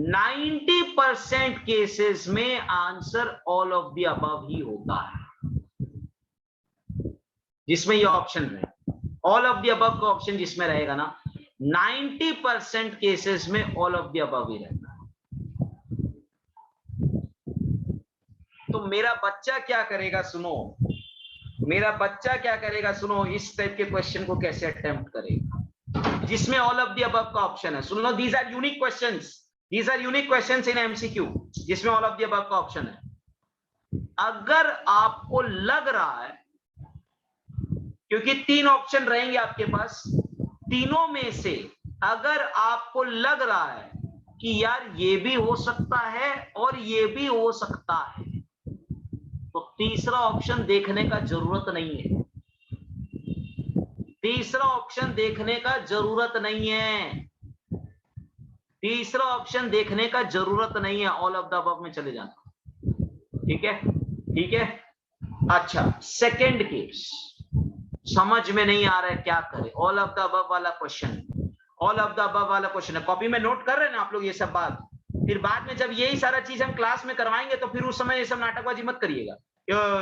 90% केसेस में answer all of the above ही होता है, जिसमें ये ऑप्शन है ऑल ऑफ द अबव का ऑप्शन जिसमें रहेगा ना, 90% केसेस में ऑल ऑफ द अबव ही रहता है। तो मेरा बच्चा क्या करेगा सुनो, मेरा बच्चा क्या करेगा सुनो, इस टाइप के क्वेश्चन को कैसे अटेम्प्ट करेगा जिसमें ऑल ऑफ द अबव का ऑप्शन है। सुन लो, these are unique questions, these are unique questions in MCQ जिसमें ऑल ऑफ द अबव का ऑप्शन है। अगर आपको लग रहा है, क्योंकि 3 ऑप्शन रहेंगे आपके पास, तीनों में से अगर आपको लग रहा है कि यार ये भी हो सकता है और ये भी हो सकता है, तो तीसरा ऑप्शन देखने का जरूरत नहीं है, तीसरा ऑप्शन देखने का जरूरत नहीं है, तीसरा ऑप्शन देखने का जरूरत नहीं है, ऑल ऑफ द अबव में चले जाना, ठीक है, ठीक है। अच्छा, सेकंड केस समझ में नहीं आ रहा है क्या करें, ऑल ऑफ द अबव वाला question, all of the above वाला क्वेश्चन है, कॉपी में नोट कर रहे हैं ना आप लोग ये सब बात, फिर बाद में जब यही सारा चीज हम क्लास में करवाएंगे तो फिर उस समय ये सब नाटकबाजी मत करिएगा,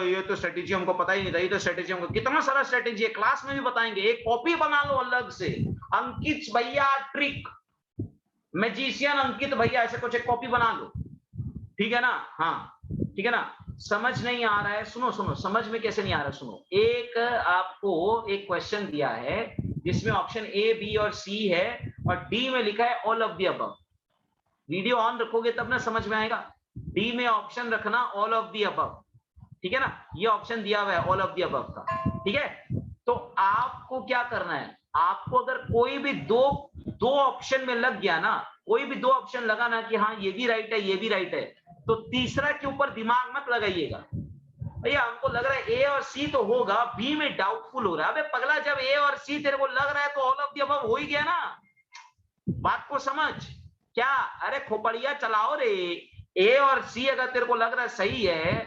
ये तो स्ट्रेटेजी हमको पता ही नहीं था, ये तो स्ट्रेटेजी हमको, कितना सारा स्ट्रेटेजी है क्लास में भी बताएंगे, एक कॉपी बना लो अलग से, अंकित भैया ट्रिक मैजिशियन अंकित भैया, ऐसे कुछ एक कॉपी बना लो, ठीक है ना, हाँ ठीक है ना। समझ नहीं आ रहा है, सुनो सुनो, समझ में कैसे नहीं आ रहा है, सुनो, एक आपको एक क्वेश्चन दिया है जिसमें ऑप्शन ए बी और सी है और डी में लिखा है all of the above, video on रखोगे तब ना समझ में आएगा, डी में ऑप्शन रखना ऑल ऑफ द अबव, ठीक है ना, ये ऑप्शन दिया हुआ है ऑल ऑफ द अबव का, ठीक है। तो आपको क्या करना है, आपको अगर कोई भी दो ऑप्शन में लग गया ना, कोई भी 2 ऑप्शन लगा ना कि हाँ ये भी राइट है ये भी राइट है, तो तीसरा के ऊपर दिमाग मत लगाइएगा, भैया हमको लग रहा है ए और सी तो होगा, बी में डाउटफुल हो रहा है, अबे पगला जब ए और सी तेरे को लग रहा है तो ऑल ऑफ द अबव हो ही गया ना, बात को समझ क्या, अरे खोपड़िया चलाओ रे, ए और सी अगर तेरे को लग रहा है सही है,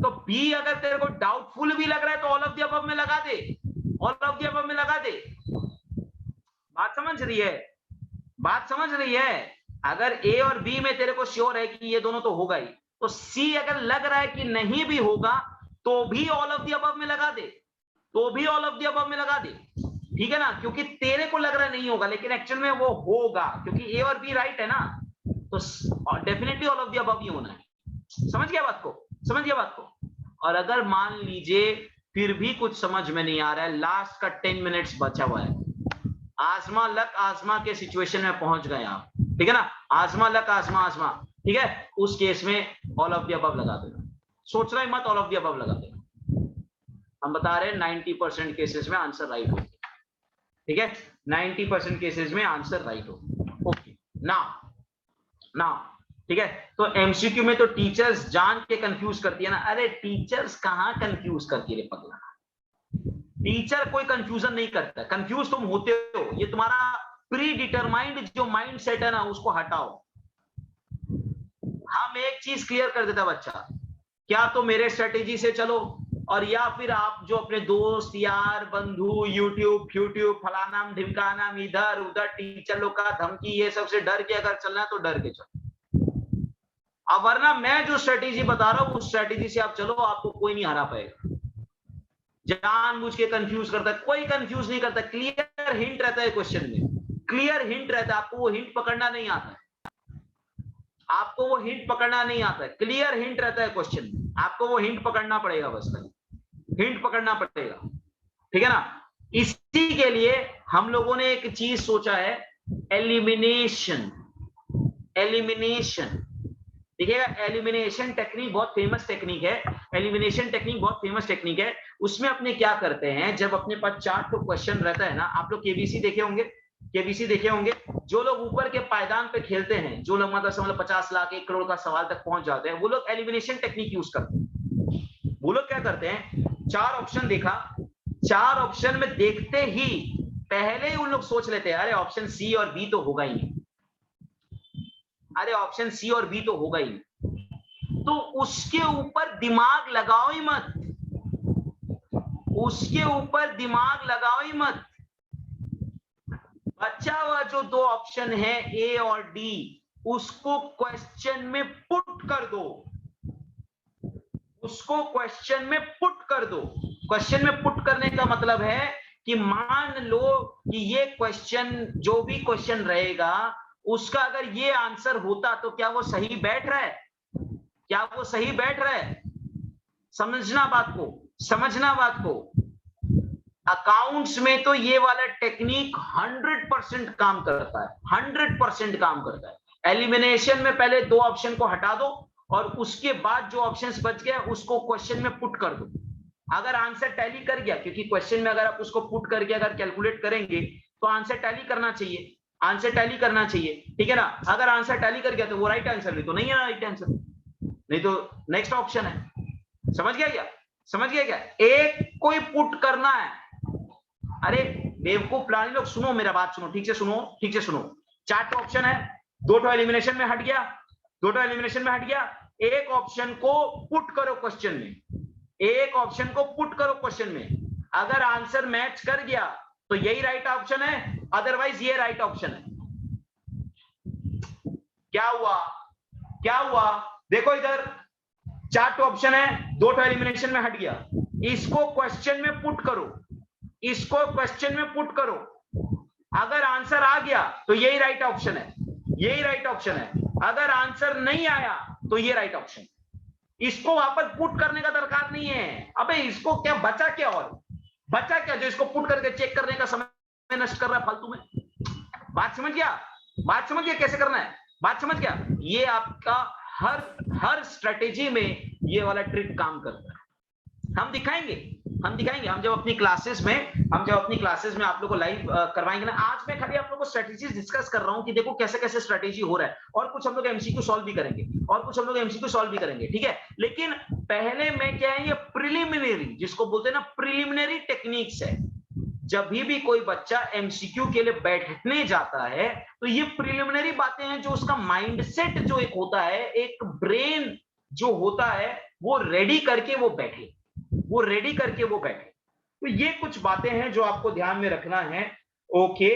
तो बी अगर तेरे को डाउटफुल भी लग रहा है तो ऑल ऑफ द अबव में लगा दे, ऑल ऑफ द अबव में लगा दे, बात समझ रही है, बात समझ रही है। अगर ए और बी में तेरे को श्योर है कि ये दोनों तो होगा ही, तो सी अगर लग रहा है कि नहीं भी होगा तो भी ऑल ऑफ द अबव में लगा दे, तो भी ऑल ऑफ द अबव में लगा दे, ठीक है ना, क्योंकि तेरे को लग रहा है नहीं होगा लेकिन एक्चुअल में वो होगा, क्योंकि ए और बी राइट है ना, तो definitely all of the above ही होना है। समझ गया बात को, समझ गया बात को। और अगर मान लीजिए फिर भी कुछ समझ में नहीं आ रहा है, लास्ट का 10 मिनट्स बचा हुआ है, आजमा लक आजमा के सिचुएशन में पहुंच गए आप, ठीक है ना, आजमा लक आजमा आजमा, ठीक है, उस केस में ऑल ऑफ द अबव लगा देना, सोचना ही मत, ऑल ऑफ द अबव लगा देना। हम बता रहे हैं 90% केसेस में आंसर राइट हो, ठीक है, 90% केसेस में आंसर राइट हो। ओके, नाउ ठीक है। तो एमसीक्यू में तो टीचर्स जान के कंफ्यूज करती है ना, अरे टीचर्स कहां कंफ्यूज करती है रे पगला, टीचर कोई कंफ्यूजन नहीं करता, कंफ्यूज तुम होते हो, ये तुम्हारा प्री डिटरमाइंड जो माइंड सेट है ना, उसको हटाओ। हम एक चीज क्लियर कर देता बच्चा, क्या तो मेरे स्ट्रेटेजी से चलो, और या फिर आप जो अपने दोस्त यार बंधु यूट्यूब फलाना ढिमकाना इधर उधर टीचर लोग का धमकी ये सबसे डर के अगर चलना है तो डर के चलो, अब वरना मैं जो स्ट्रेटेजी बता रहा हूं उस स्ट्रेटेजी से आप चलो, आपको कोई नहीं हरा पाएगा। जानबूझ के कंफ्यूज करता है, कोई कंफ्यूज नहीं करता, क्लियर हिंट रहता है क्वेश्चन में, क्लियर हिंट रहता है, आपको वो हिंट पकड़ना नहीं आता है, आपको वो हिंट पकड़ना नहीं आता है, क्लियर हिंट रहता है क्वेश्चन में, आपको वो हिंट पकड़ना पड़ेगा, बस हिंट पकड़ना पड़ेगा, ठीक है ना। इसी के लिए हम लोगों ने एक चीज सोचा है, एलिमिनेशन। देखिएगा, एलिमिनेशन टेक्निक बहुत फेमस टेक्निक है, एलिमिनेशन टेक्निक बहुत फेमस टेक्निक है। उसमें अपने क्या करते हैं, जब अपने पास 4 तो क्वेश्चन रहता है ना, आप लोग केबीसी देखे होंगे, जो लोग ऊपर के पायदान पे खेलते हैं, जो लोग मतलब 50 लाख 1 करोड़ का सवाल तक पहुंच जाते हैं, वो लोग एलिमिनेशन टेक्निक यूज करते हैं। वो लोग क्या करते हैं, 4 ऑप्शन देखा, 4 ऑप्शन में देखते ही पहले ही उन लोग सोच लेते हैं, अरे ऑप्शन सी और बी तो होगा ही, अरे ऑप्शन सी और बी तो होगा ही, तो उसके ऊपर दिमाग लगाओ ही मत, उसके ऊपर दिमाग लगाओ ही मत। बचा हुआ जो 2 ऑप्शन है ए और डी, उसको क्वेश्चन में पुट कर दो, उसको क्वेश्चन में पुट कर दो। क्वेश्चन में पुट करने का मतलब है कि मान लो कि ये क्वेश्चन, जो भी क्वेश्चन रहेगा उसका अगर ये आंसर होता तो क्या वो सही बैठ रहा है, क्या वो सही बैठ रहा है, समझना बात को, समझना बात को। अकाउंट्स में तो ये वाला टेक्निक 100% काम करता है, 100% काम करता है। एलिमिनेशन में पहले 2 ऑप्शन को हटा दो और उसके बाद जो ऑप्शंस बच गया उसको क्वेश्चन में पुट कर दो। अगर आंसर टैली कर गया, क्योंकि क्वेश्चन में अगर आप उसको पुट करके अगर कैलकुलेट करेंगे तो आंसर टैली करना चाहिए, आंसर टैली करना चाहिए, ठीक है ना। अगर आंसर टैली कर गया तो वो राइट आंसर, नहीं तो नहीं है राइट आंसर, नहीं तो नेक्स्ट ऑप्शन है। समझ गया क्या, समझ गया क्या, एक कोई पुट करना है। अरे बेवकूफ प्राणी लोग, सुनो मेरा बात, सुनो ठीक से, सुनो ठीक से सुनो। 4 ऑप्शन है, 2 एलिमिनेशन में हट गया, 2 एलिमिनेशन में हट गया, एक ऑप्शन को पुट करो क्वेश्चन में, एक ऑप्शन को पुट करो क्वेश्चन में। अगर आंसर मैच कर गया तो यही राइट ऑप्शन है, अदरवाइज ये राइट ऑप्शन है। क्या हुआ, क्या हुआ, देखो इधर 4 ऑप्शन है, 2 एलिमिनेशन में हट गया, इसको क्वेश्चन में पुट करो, इसको क्वेश्चन में पुट करो। अगर आंसर आ गया तो यही राइट ऑप्शन है, यही राइट ऑप्शन है। अगर आंसर नहीं आया तो ये राइट ऑप्शन। इसको वापस पुट करने का दरकार नहीं है। अबे इसको क्या बचा, क्या और बचा क्या जो इसको पुट करके चेक करने का समय नष्ट कर रहा है फालतू में। बात समझ गया, बात समझ गया कैसे करना है, बात समझ गया। ये आपका हर स्ट्रेटेजी में ये वाला ट्रिक काम करता है। हम दिखाएंगे, हम जब अपनी क्लासेस में आप लोगों को लाइव करवाएंगे ना। आज मैं खाली आप लोगों को स्ट्रेटेजीज डिस्कस कर रहा हूं कि देखो कैसे कैसे स्ट्रेटेजी हो रहा है, और कुछ हम लोग एमसीक्यू सॉल्व भी करेंगे, ठीक है। लेकिन पहले मैं क्या है, ये प्रिलिमिनरी, जिसको बोलते हैं ना प्रिलिमिनरी टेक्निक्स है। जब भी कोई बच्चा एमसीक्यू के लिए बैठने जाता है तो ये प्रिलिमिनरी बातें हैं, जो उसका माइंडसेट जो एक होता है, एक ब्रेन जो होता है, वो रेडी करके वो बैठे, वो रेडी करके वो बैठे। तो ये कुछ बातें हैं जो आपको ध्यान में रखना है। Okay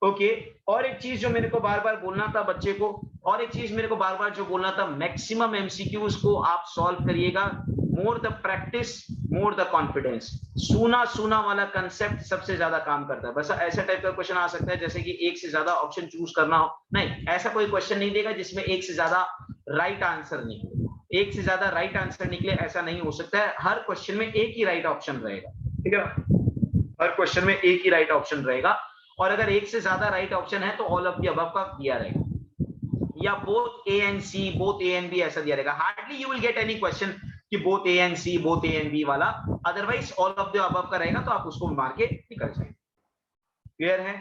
okay. और एक चीज जो मेरे को बार बार बोलना था बच्चे को, और एक चीज मेरे को बार बार जो बोलना था, मैक्सिमम एमसीक्यूज को आप सॉल्व करिएगा। More the practice more the confidence. सूना सूना वाला कंसेप्ट सबसे ज्यादा काम करता है। बस ऐसा टाइप का क्वेश्चन आ सकता है जैसे कि एक से ज्यादा ऑप्शन चूज करना हो, नहीं ऐसा कोई क्वेश्चन नहीं देगा जिसमें एक से ज्यादा राइट आंसर निकले। एक से ज्यादा राइट आंसर निकले ऐसा नहीं हो सकता है। हर क्वेश्चन में एक ही राइट ऑप्शन रहेगा, ठीक है। हर क्वेश्चन में एक ही राइट ऑप्शन रहेगा, और अगर एक से ज्यादा राइट ऑप्शन है तो ऑल ऑफ द अबव का दिया रहेगा, या both A and C, both A and B ऐसा दिया रहेगा। Hardly you will get any question कि both A and C, both A and B वाला, otherwise all of the above का रहेगा तो आप उसको मार के निकल जाएंगे। क्लियर है?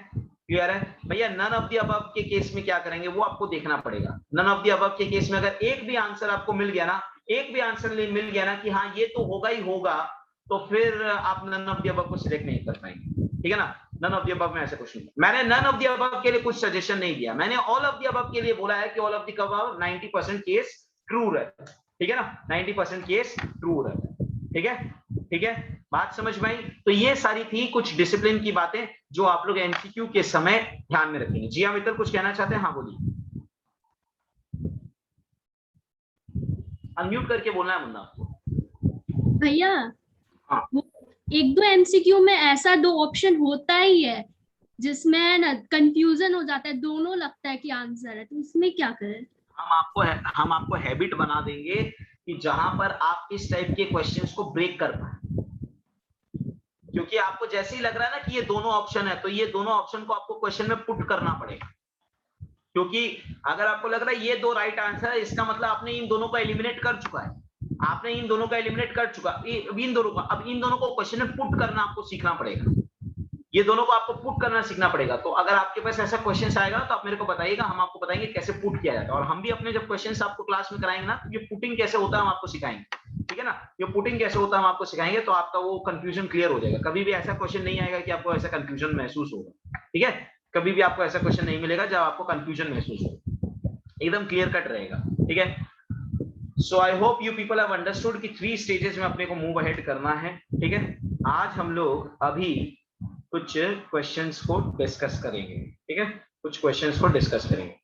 क्लियर है भैया? नन ऑफ द अबव के केस में क्या करेंगे वो आपको देखना पड़ेगा। नन ऑफ द अबव के केस में अगर एक भी आंसर आपको मिल गया ना, एक भी आंसर मिल गया ना कि हाँ ये तो होगा ही होगा, तो फिर आप नन ऑफ द अबव को सिलेक्ट नहीं कर पाएंगे, ठीक है ना। नन ऑफ द अबव में ऐसा कुछ नहीं। मैंने नन ऑफ द अबव के लिए कुछ सजेशन नहीं दिया, मैंने ऑल ऑफ द अबव के लिए बोला है कि all of the above 90% case true रहता है, ठीक है ना। 90% केस ट्रू रहता है, ठीक है। ठीक है, बात समझ में आई? तो ये सारी थी कुछ डिसिप्लिन की बातें जो आप लोग एमसीक्यू के समय ध्यान में रखेंगे। जी हाँ मित्र, कुछ कहना चाहते हैं? हाँ बोलिए, अनम्यूट करके बोलना है मुन्ना आपको। भैया हाँ, एक दो एमसीक्यू में ऐसा दो ऑप्शन होता ही है जिसमें ना कंफ्यूजन हो जाता है, दोनों लगता है कि आंसर है, तो इसमें क्या करें? हम आपको हैबिट बना देंगे कि जहां पर आप इस टाइप के क्वेश्चंस को ब्रेक कर पाए, क्योंकि आपको जैसे ही लग रहा है ना कि ये दोनों ऑप्शन है, तो ये दोनों ऑप्शन को आपको क्वेश्चन में पुट करना पड़ेगा। क्योंकि अगर आपको लग रहा है ये दो राइट आंसर है, इसका मतलब आपने इन दोनों को एलिमिनेट कर चुका है, आपने इन दोनों को एलिमिनेट कर चुका, अब इन दोनों को क्वेश्चन में पुट करना आपको सीखना पड़ेगा। ये दोनों को आपको पुट करना सीखना पड़ेगा। तो अगर आपके पास ऐसा क्वेश्चन आएगा तो आप मेरे को बताइएगा, हम आपको बताएंगे कैसे पुट किया जाता है। और हम भी अपने जब क्वेश्चंस आपको क्लास में कराएंगे ना, तो ये पुटिंग कैसे होता है हम आपको सिखाएंगे, ठीक है ना। ये पुटिंग कैसे होता है हम आपको सिखाएंगे, तो आपका वो कंफ्यूजन क्लियर हो जाएगा। कभी भी ऐसा क्वेश्चन नहीं आएगा कि आपको ऐसा कंफ्यूजन महसूस होगा, ठीक है। कभी भी आपको ऐसा क्वेश्चन नहीं मिलेगा जब आपको कंफ्यूजन महसूस हो, एकदम क्लियर कट रहेगा, ठीक है। So I hope you people have understood कि 3 स्टेजेस में अपने को मूव अहेड करना है, ठीक है। आज हम लोग अभी कुछ क्वेश्चंस को डिस्कस करेंगे, ठीक है, कुछ क्वेश्चंस को डिस्कस करेंगे।